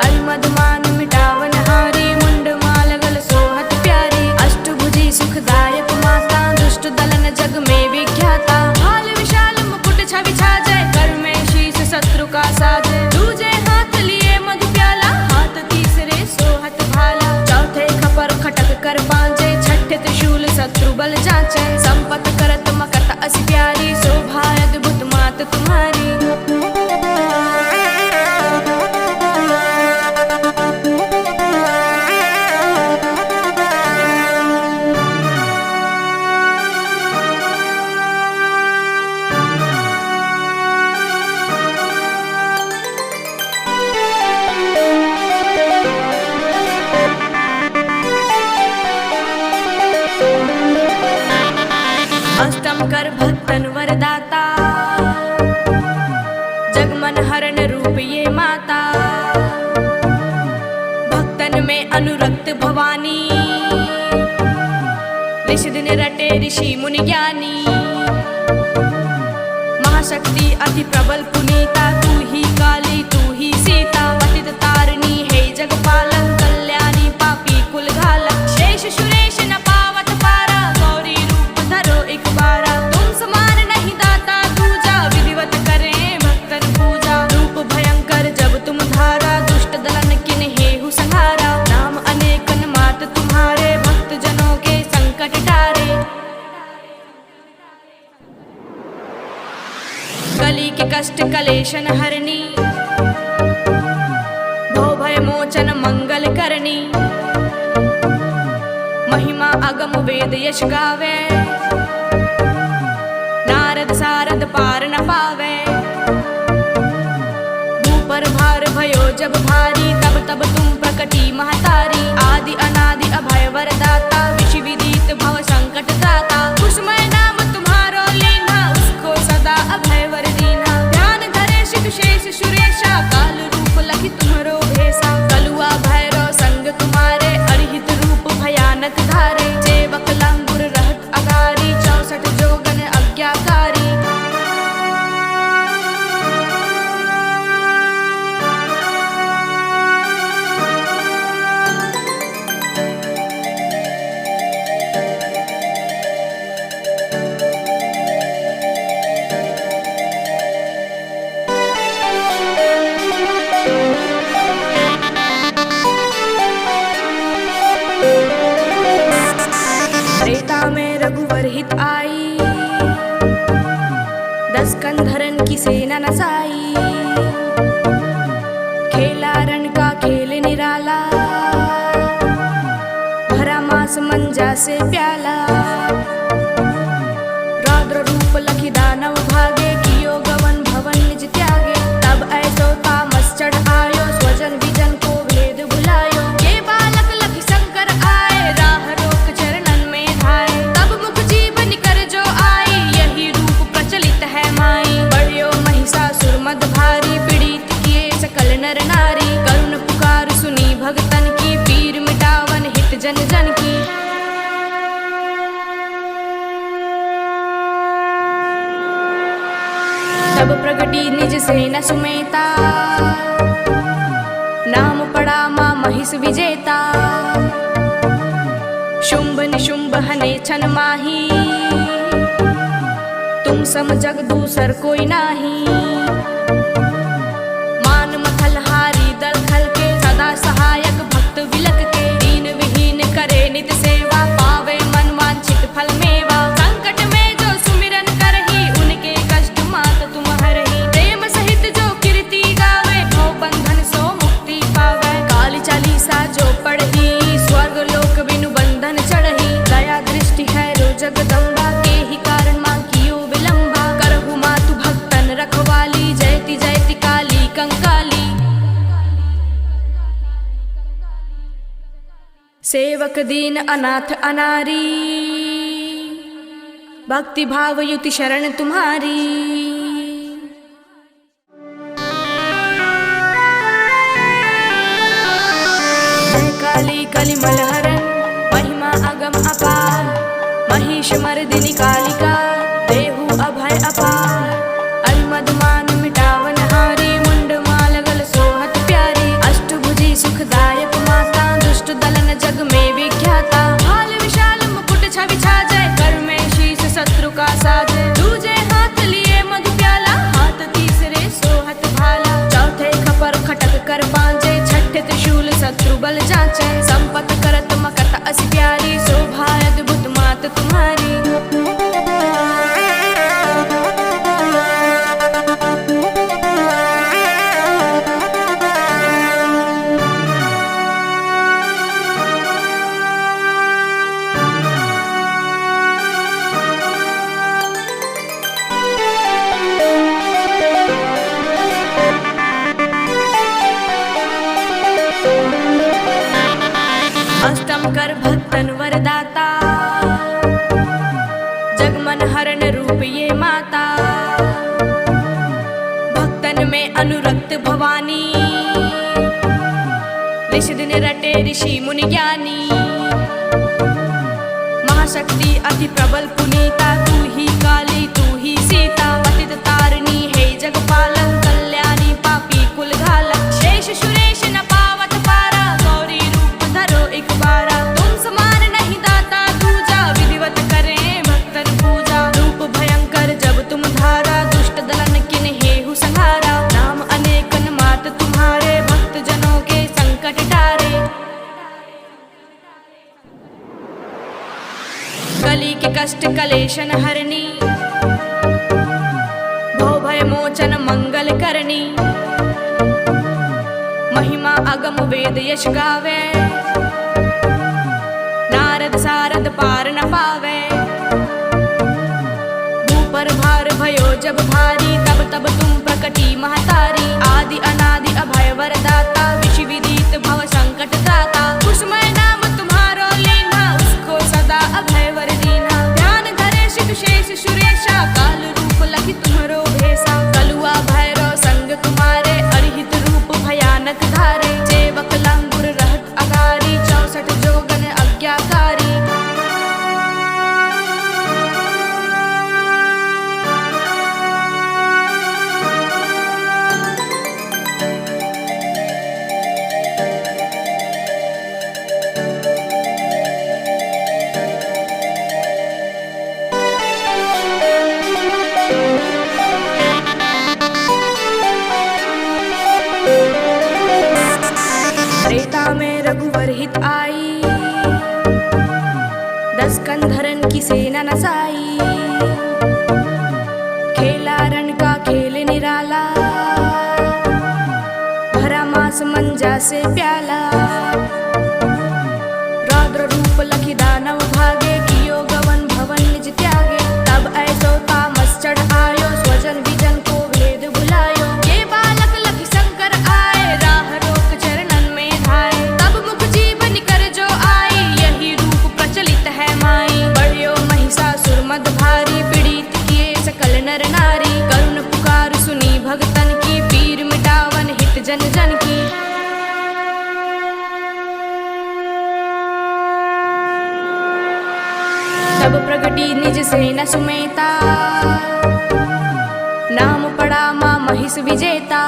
अरिमद मान मिटावन हारी, मुंड माल गल सोहत प्यारी। अष्टभुजी सुखदायक माता, दुष्ट दलन जग में विख्याता। भाल विशाल मुकुट छवि छाजय, कर में शीश शत्रु का साजय। दूजे हाथ लिए मधु प्याला, हाथ तीसरे सोहत भाला। चौथे खपर खटक कर पांजे, छठे त्रिशूल शत्रु बल जांचे। संपत करत मकत असी प्यारी, शोभा अद्भुत मात तुम्हारी। अष्टम कर भक्तन वरदाता, जगमन हरण रूप ये माता। भक्तन में अनुरक्त भवानी, ऋषि दिन रटे ऋषि मुनि ज्ञानी। महाशक्ति अति प्रबल पुनीता, तू ही काली तू ही सीता। पतित तारिणी है जगपालन, कल्याणी पापी कुल घालक। शेष सुरेश न पावत पारा, गौरी रूप धरो एक बारा। तुम समान नहीं दाता दूजा, विधिवत करें भक्तन पूजा। रूप भयंकर जब तुम धारा, दुष्ट दलन किन हेहु संहारा। नाम अनेकन मात तुम्हारे, भक्त जनों के संकट टारे। कली के कष्ट कलेशन हरनी, भव भय मोचन मंगल महिमा अगम वेद यश गावे, नारद सारद पार न पावे। ऊपर भार भयो जब भारी, तब तब तुम प्रकटी महतारी। आदि अनादि अभय वरदाता, विधि विदित भव संकट दाता। कुसुमय नाम तुम्हारो लीन्हा, उसको सदा अभय वर दीन्हा। ध्यान धरे शिव शेष सुरेशा, काल रूप लखि तुम्हरो भेसा। कलुआ भैरव संग तुम्हारे, अरिहित रूप भयानक धारे। सेवक लंगुर रहत अगारी, 64 जोगन आज्ञाकारी। त्रेता में रघुवर हित आई, 10 कंधरन की सेना नसाई। खेला रण का खेल निराला, भरा मास मंजा से प्याला। रौद्र रूप लखि दानव भागे, कियो गवन भवन निज त्यागे। तब ऐसो तामस चढ़ आयो, स्वजन विजन को भेद भुलायो। ये बालक लखि शंकर आए, राह रोक चरणन में धाये। तब मुख जीवन कर जो आई, यही रूप प्रचलित है माई। बढ़ियो महिषासुर मद भारी, पीड़ित किए सकल नर नारी। करुण पुकार सुनी भगतन की, पीर मिटावन हित जन जन की। तब प्रगटी निज सेना सुमेता, नाम पड़ा मां महिष विजेता। शुंभ निशुंभ हने छन माही, तुम सम जग दूसर कोई नाही। मान मथल हारी दल खल के, सदा सहायक भक्त विलक के। दीन विहीन करे नित सेवा, पावे मन वांछित फल मेवा। संकट में जो सुमिरन करही, उनके कष्ट मात तुम हरही। प्रेम सहित जो कीर्ति गावे, भव बंधन सो मुक्ति पावे। काली चालीसा जो पढ़ही, स्वर्ग लोक बिनु बंधन चढ़ही। दया दृष्टि है रो जगदम्बा, के ही कारण मां कियो विलंबा। करहु मातु भक्तन रखवाली, जयति जयति काली कंकाली। सेवक दीन अनाथ अनारी, भक्ति भाव युति शरण तुम्हारी। जय काली कलिमल हरण, महिमा अगम अपार। महिष मर्दिनी कालिका, देहु अभय अपार। अरिमद मान मिटावन हारी, मुंड माल गल सोहत प्यारी। अष्टभुजी सुखदायक माता, दुष्ट दलन जग में विख्याता। भाल विशाल मुकुट छवि छाजय, कर में शीश शत्रु का साजय। दूजे हाथ लिए मधु प्याला, हाथ तीसरे सोहत भाला। चौथे खपर खटक कर बांजे, छठे त्रिशूल शत्रु बल जांचे। संपत करत मकत अस प्यारी, शोभा अद्भुत मात तुम्हारी। अष्टम कर भक्तन वरदाता, जगमन हरण रूप ये माता। भक्तन में अनुरक्त भवानी, ऋषि दिन रटे ऋषि मुनि ज्ञानी। महाशक्ति अति प्रबल पुनीता, तू ही काली तू ही सीता। पतित तारिणी है जगपालक, कल्याणी पापी कुल घालक। शेष सुरेश न पावत पारा, गौरी रूप धरो एक बारा। तुम समान नहीं दाता दूजा, विधिवत करें भक्तन पूजा। रूप भयंकर जब तुम धारा, दुष्ट दलन किन हेहु संहारा। नाम अनेकन मात तुम्हारे, भक्त जनों के संकट टारे। कली के कष्ट कलेशन हरनी, भव भय मोचन मंगल करनी। महिमा अगम वेद यश गावे, नारद प्रकटी महतारी। आदि अनादि अभय वरदाता, विधि विदित भव संकट त्राता। कुसुमय नाम तुम्हारो लेना, उसको सदा अभय वर दीना। ध्यान धरे शिव शेष सुरेशा, काल रूप लखि तुम्हरो भेसा। कलुआ भैरव संग तुम्हारे, अरिहित रूप भयानक धारे। सेवक लंगुर रहत अगारी, 64 जोगन आज्ञाकारी। त्रेता में रघुवर हित आई, 10 कंधरन की सेना नसाई। खेला रण का खेल निराला, भरा मास मंजा से प्याला। रौद्र रूप लखि दानव भागे, कियो गवन भवन निज त्यागे। तब ऐसो तामस चढ़ आयो, स्वजन विजन को भेद भुलायो। ये बालक लखि शंकर आए, राह रोक चरणन में धाये। तब मुख जीवन कर जो आई, यही रूप प्रचलित है माई। बढ़ियो महिषासुर मद भारी, पीड़ित किए सकल नर नारी। करुण पुकार सुनी भगतन की, पीर मिटावन हित जन जन की। तब प्रगटी निज सेना सुमेता, नाम पड़ा मां महिष विजेता।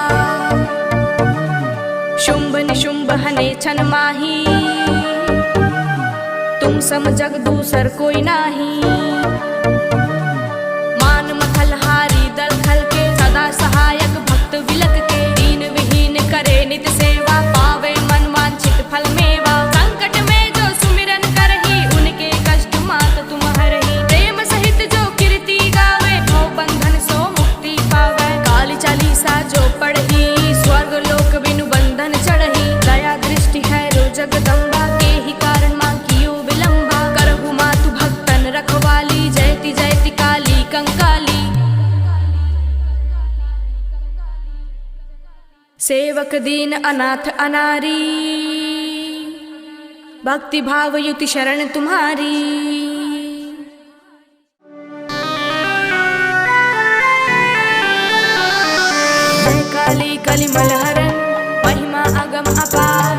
शुंभ निशुंभ हने छन माही, तुम सम जग दूसर कोई नाही। मान मथल हारी दल खल के, सदा सहायक भक्त विलक के। दीन विहीन करे नित सेवा, पावे मन वांछित फल मेवा। संकट में जो सुमिरन करही, उनके कष्ट मात तुम हरही। प्रेम सहित जो कीर्ति गावे, भव बंधन सो मुक्ति पावे। काली चालीसा जो पढ़ही, स्वर्ग लोक बिनु बंधन चढ़ही। दया दृष्टि है रो जगदम्बा, के ही कारण मां कियो विलंबा। करहु मातु भक्तन रखवाली, जयति जयति काली कंकाली। सेवक दीन अनाथ अनारी, भक्ति भाव युति शरण तुम्हारी। जय काली कली मलहरन, महिमा अगम अपार।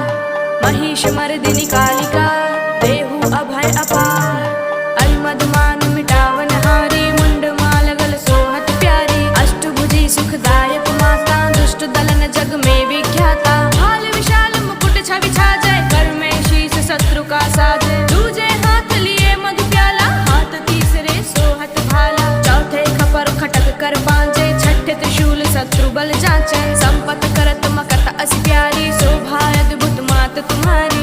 महिष मर्दिनी कालिका, देहु अभय अपार। अरिमद मान मिटावन हारी, मुंड माल गल सोहत प्यारी। अष्टभुजी सुखदायक माता, दुष्ट दलन जग में विख्याता। भाल विशाल मुकुट छवि छाजय, कर में शीश शत्रु का साजय। दूजे हाथ लिए मधु प्याला, हाथ तीसरे सोहत भाला। चौथे खपर खटक कर पांचे, छठे त्रिशूल शत्रु बल जांचे। संपत करत मकत अस प्यारी, शोभा अद्भुत मात तुम्हारी।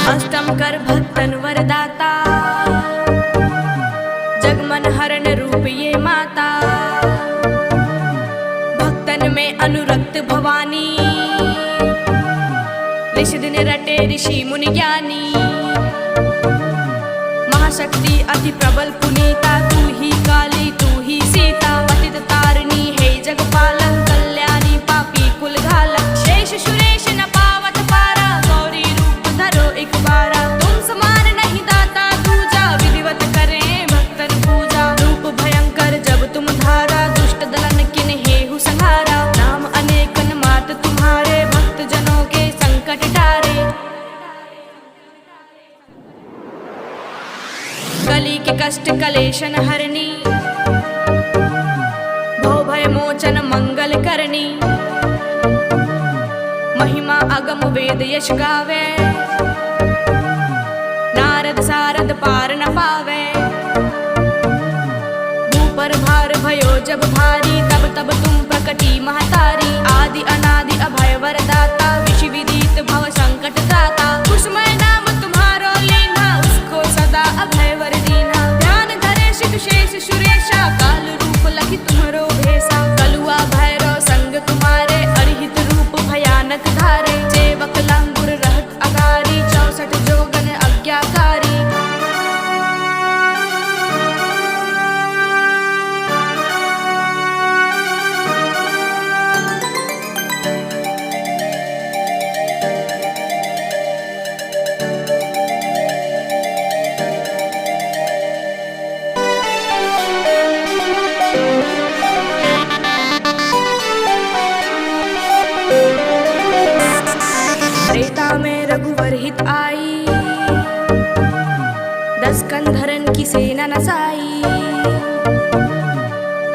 अष्टम कर भक्तन वरदाता, जगमन हरण रूप ये माता। भक्तन में अनुरक्त भवानी, ऋषि दिन रटे ऋषि मुनि ज्ञानी। महाशक्ति अति प्रबल पुनीता, तू ही काली तू ही सीता। पतित तारिणी है जगपालक, कल्याणी पापी कुल घालक। शेष सुरेश न पावत पारा, गौरी रूप धरो एक बारा। तुम समान नहीं दाता दूजा, विधिवत करें भक्तन पूजा। रूप भयंकर जब तुम धारा, दुष्ट दलन किन हेहु संहारा। नाम अनेकन मात तुम्हारे, भक्त जनों के संकट टारे। कली के कष्ट कलेशन हरनी, भव भय मोचन मंगल करनी। महिमा अगम वेद यश गावे, नारद सारद पार न पावे। भूपर भार भयो जब भारी, तब तब तुम प्रकटी महतारी। आदि अनादि अभय वरदाता, विधि विदित भव संकट संकट दाता। कुसुमय नाम तुम्हारो लेना, उसको सदा अभय वर दीना। ध्यान धरे शिव शेष सुरेशा, काल रूप लखि तुम्हरो भेसा। कलुआ भैरव संग तुम्हारे, अरिहित रूप भयानक धारे। सेवक लंगुर रहत अगारी, 64 जोगन आज्ञाकारी। त्रेता में रघुवर हित आई, 10 कंधरन की सेना नसाई।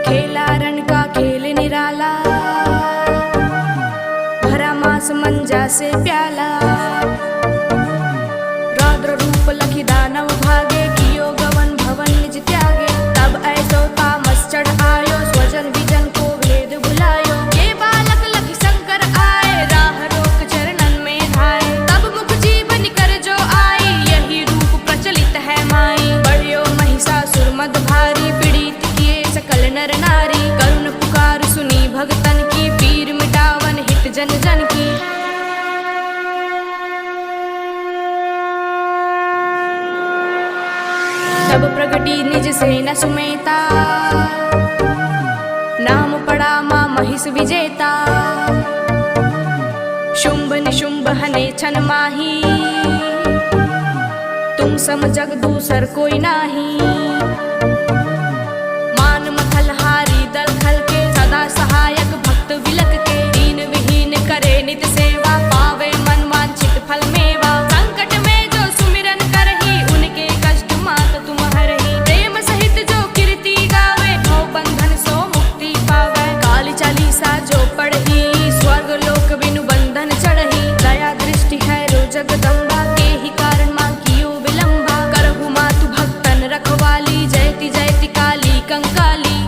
खेला रण का खेल निराला, भरा मास मंजा से प्याला। रौद्र रूप लखि दानव भागे, कियो गवन भवन निज त्यागे। तब ऐसो तामस चढ़ आयो, स्वजन विजन को भेद भुलायो। ये बालक लखि शंकर आए, राह रोक चरणन में धाये। तब मुख जीवन कर जो आई, यही रूप प्रचलित है माई। बढ़ियो महिषासुर मद भारी, पीड़ित किए सकल नर नारी। करुण पुकार सुनी भगतन की, पीर मिटावन हित जन जन की। तब प्रगटी निज सेना सुमेता, नाम पड़ा मां महिष विजेता। शुंभ निशुंभ हने छन माही, तुम सम जग दूसर कोई नाही। मान मथल हारी दल खल के, सदा सहायक भक्त विलक के। दीन विहीन करे नित सेवा, पावे मन वांछित फल मेवा। संकट में जो सुमिरन करही, उनके कष्ट मात तुम हरही। प्रेम सहित जो कीर्ति गावे, भव बंधन सो मुक्ति पावे। काली चालीसा जो पढ़ही, स्वर्ग लोक बिनु बंधन चढ़ही। दया दृष्टि है रो जगदम्बा, के ही कारण मां कियो विलंबा। करहु मातु भक्तन रखवाली, जयति जयति काली कंकाली।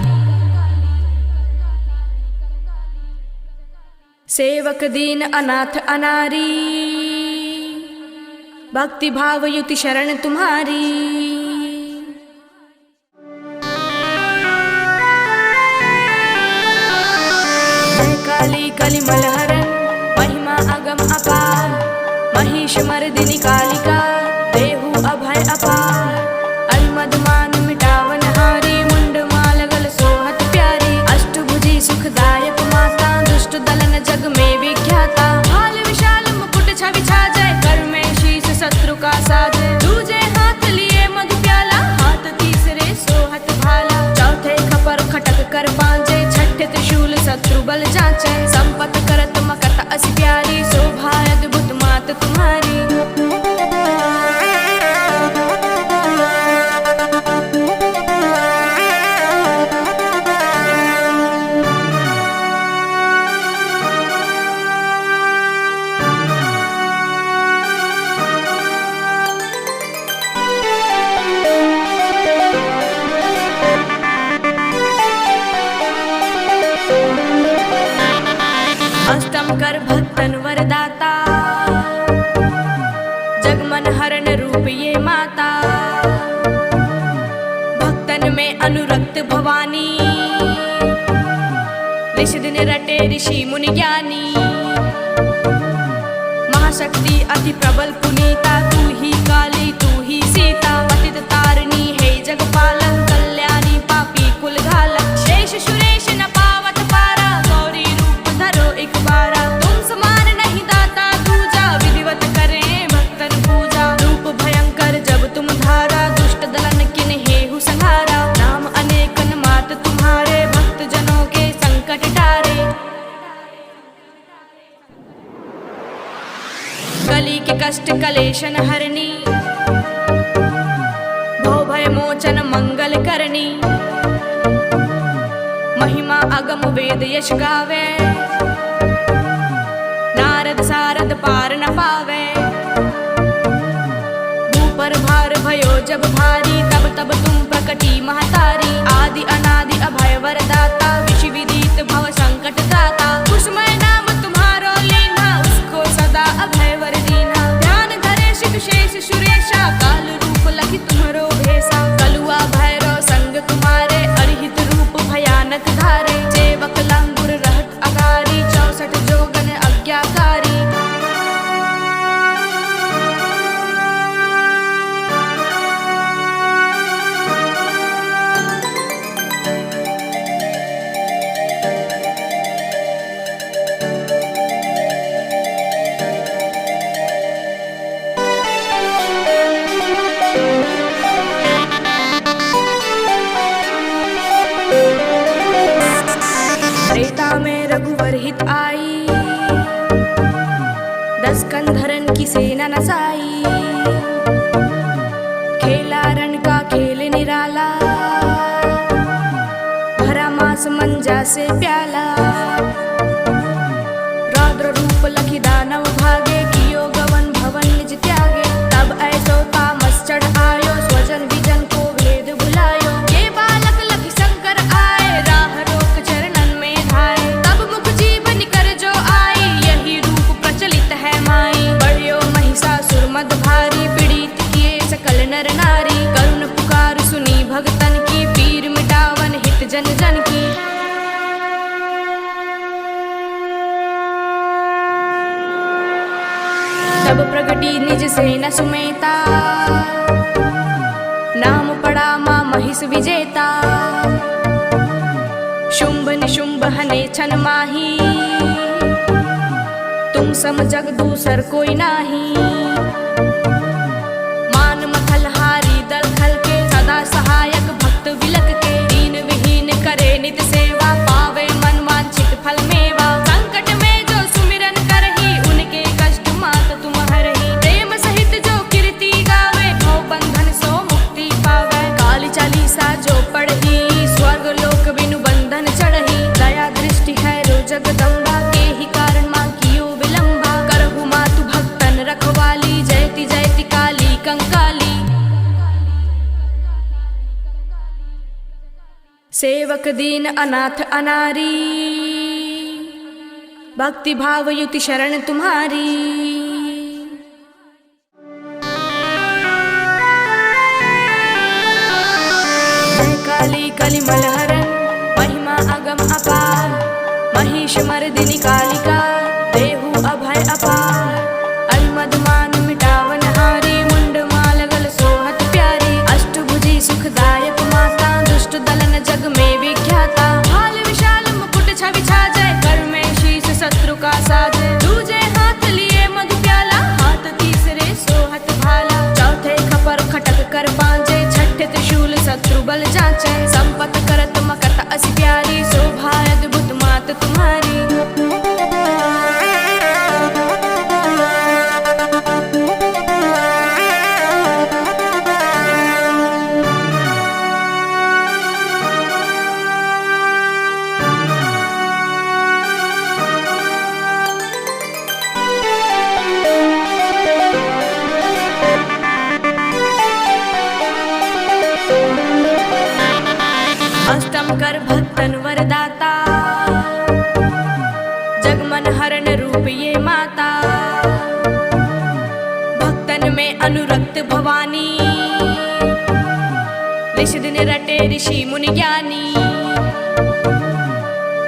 सेवक दीन अनाथ अनारी, भक्ति भाव युति शरण तुम्हारी। जय काली कलिमल हरण, महिमा अगम अपार। महिष मर्दिनी कालिका, देहु अभय अपार। अरिमद मान मिटावन हारी, मुंड माल गल सोहत प्यारी। अष्टभुजी सुखदायक माता, दुष्ट दलन जग में विख्याता। भाल विशाल मुकुट छवि छाजय, कर में शीश शत्रु का साजय। दूजे हाथ लिए मधु प्याला, हाथ तीसरे सोहत भाला। चौथे खपर खटक कर पांचे, छठे त्रिशूल शत्रु बल जांचे। संपत करत मकत अस प्यारी, शोभा अद्भुत मात तुम्हारी। अष्टम कर भक्तन वरदाता, जगमन हरण रूप ये माता। भक्तन में अनुरक्त भवानी, ऋषि दिन रटे ऋषि मुनि ज्ञानी। महाशक्ति अति प्रबल पुनीता, तू ही काली तू ही सीता। पतित तारिणी है जगपालन, कल्याणी पापी कुल घालक। शेष सुरेश न पावत पारा, गौरी रूप धरो एक बारा। तुम समान नहीं दाता दूजा, विधिवत करें भक्तन पूजा। रूप भयंकर जब तुम धारा, दुष्ट दलन किन हेहु संहारा। नाम अनेकन मात तुम्हारे, भक्त जनों के संकट टारे। कली के कष्ट कलेशन हरनी, भव भय मोचन मंगल करनी। महिमा अगम वेद यश गावे, नारद सारद पार न पावे। भूपर भार भयो जब भारी, तब तब तुम प्रकटी महतारी। आदि अनादि अभय वरदाता, विषि विदित भव संकट दाता। कुसुमय नाम तुम्हारो लेना, उसको सदा अभय वर दीना। रघुवर हित आई, 10 कंधरन की सेना नसाई। खेला रण का खेल निराला, भरा मास मंजा से प्याला। रौद्र रूप लखी दानव भागे, कियो गवन भवन निज त्यागे। तब ऐसो तामस चढ़ आयो, स्वजन विजन को भेद भुलायो। ये बालक लखी शंकर आए, राह रोक चरणन में धाये। तब मुख जीवन कर जो आई, यही रूप प्रचलित है माई। बढ़ियो महिषासुर मद भारी, पीड़ित किए सकल नर नारी। करुण पुकार सुनी भगतन की, पीर मिटावन हित जन जन की। तब प्रगटी निज सेना सुमेता, नाम पड़ा मां महिष विजेता। शुंभ निशुंभ हने छन माही, तुम सम जग दूसर कोई नाही। मान मथल हारी दल खल के, सदा सहायक भक्त विलक के। दीन विहीन करे नित सेवा, पावे मन वांछित फल मेवा। संकट में जो सुमिरन करही, उनके कष्ट मात तुम हरही। प्रेम सहित जो कीर्ति गावे, भव बंधन सो मुक्ति पावे। काली चालीसा जो पढ़ी, स्वर्ग लोक बिनु बंधन चढ़ही। दया दृष्टि है रो जगदम्बा, के ही कारण मां कियो विलंबा। करहु मातु भक्तन रखवाली, जयति जयति काली कंकाली। सेवक दीन अनाथ अनारी, भक्ति भाव युति शरण तुम्हारी। जय काली कलिमल हरण, महिमा अगम अपार। महिष मर्दिनी कालिका, देहु अभय अपार। अरिमद मान मिटावन हारी, मुंड माल गल सोहत प्यारी। अष्टभुजी सुखदायक माता, दुष्ट दलन जग में विख्याता। भाल विशाल मुकुट छवि छाजय, कर में शीश शत्रु का साजय। दूजे हाथ लिए मधु प्याला, हाथ तीसरे सोहत भाला। चौथे खपर खटक कर पांचे, छठे त्रिशूल शत्रु बल जांचे। संपत करत मकत असी प्यारी, शोभा अद्भुत मात तुम्हारी। अष्टम कर भक्तन वरदाता, जगमन हरण रूप ये माता। भक्तन में अनुरक्त भवानी, ऋषि दिन रटे ऋषि मुनि ज्ञानी।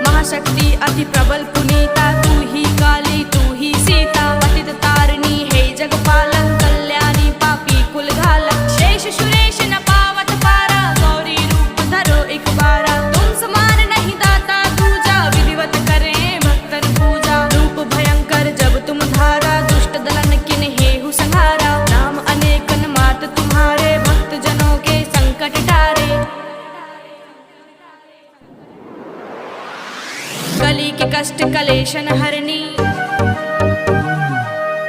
महाशक्ति अति प्रबल पुनीता, तू ही काली तू ही सीता। पतित तारिणी है जगपालन, कल्याणी पापी कुल घालक। शेष सुरेश न पावत पारा, गौरी रूप धरो एक बारा। तुम समान नहीं दाता दूजा, विधिवत करें भक्तन पूजा। रूप भयंकर जब तुम धारा, दुष्ट दलन किन हेहु संहारा। नाम अनेकन मात तुम्हारे, भक्त जनों के संकट टारे। कली के कष्ट कलेशन हरनी,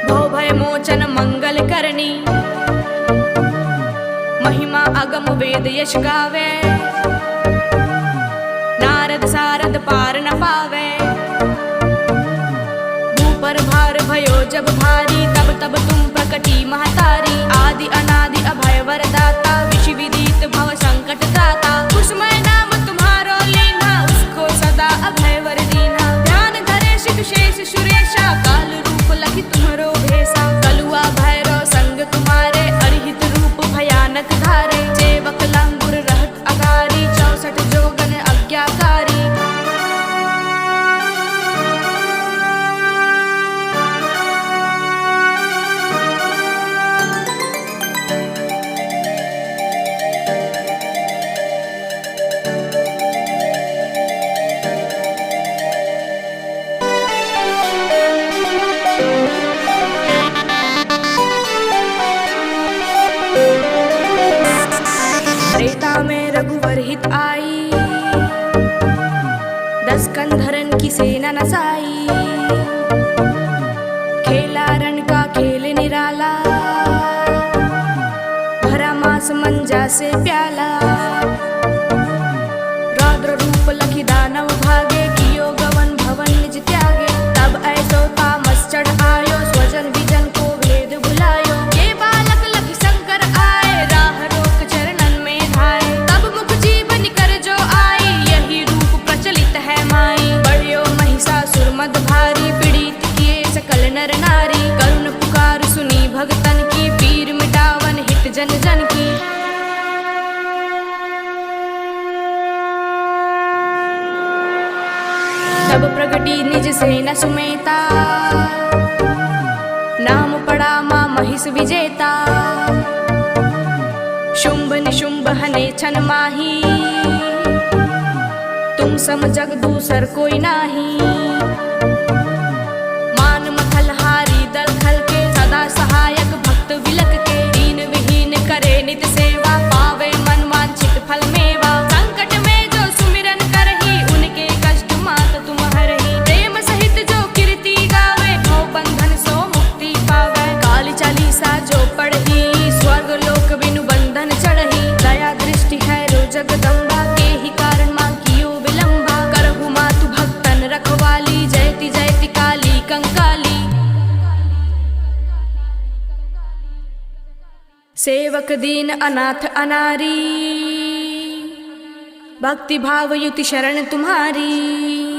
भव भय मोचन मंगल करनी। महिमा अगम वेद यश गावे, नारद सारद पार न पावे। भूपर भार भयो जब भारी, तब तब तुम प्रकटी महतारी। आदि अनादि अभय वरदाता, विषि विदित भव संकट दाता। कुसुमय नाम तुम्हारो लीन्हा, उसको सदा अभय वर दीन्हा। ध्यान धरे शिव शेष सुरेशा, काल रूप लखि तुम्हारो भेसा। कलुआ भैरव संग तुम्हारे, अरिहित रूप भयानक धारे। सेवक लंगुर रहत अगारी, 64 जोगन अज्ञाकारी। त्रेता में रघुवर हित आई, 10 कंधरन की सेना नसाई, खेला रण का खेल निराला, भरा मांस मंजा से प्याला। रौद्र रूप लखी दानव भागे, कियो गवन भवन निज त्यागे। तब ऐसो तामस चढ़ आयो, स्वजन विजन को भेद भुलायो। ये बालक लखी शंकर आए, राह रोक चरणन में धाये। तब मुख जीवन कर जो आई, यही रूप प्रचलित है माई। बढ़ियो महिषासुर मद भारी, पीड़ित किए सकल नर नारी। करुण पुकार सुनी भगतन की, पीर मिटावन हित जन जन की। तब प्रगटी निज सेना सुमेता, नाम पड़ा मां महिष विजेता। शुंभ निशुंभ हने छन माही, तुम सम जग दूसर कोई नाही। मान मथल हारी दल खल के, सदा सहायक भक्त विलक के। दीन विहीन करे नित सेवा, पावे मन वांछित फल मेवा। संकट में जो सुमिरन करही, उनके कष्ट मात तुम हरही। प्रेम सहित जो कीर्ति गावे, भव बंधन सो मुक्ति पावे। काली चालीसा जो पढ़ी, स्वर्ग लोक बिनु बंधन चढ़ही। दया दृष्टि है रो जगदम्बा, के ही कारण मां कियो विलंबा। करहु मातु भक्तन रखवाली, जयति जयति काली कंकाली। सेवक दीन अनाथ अनारी, भक्ति भाव युति शरण तुम्हारी।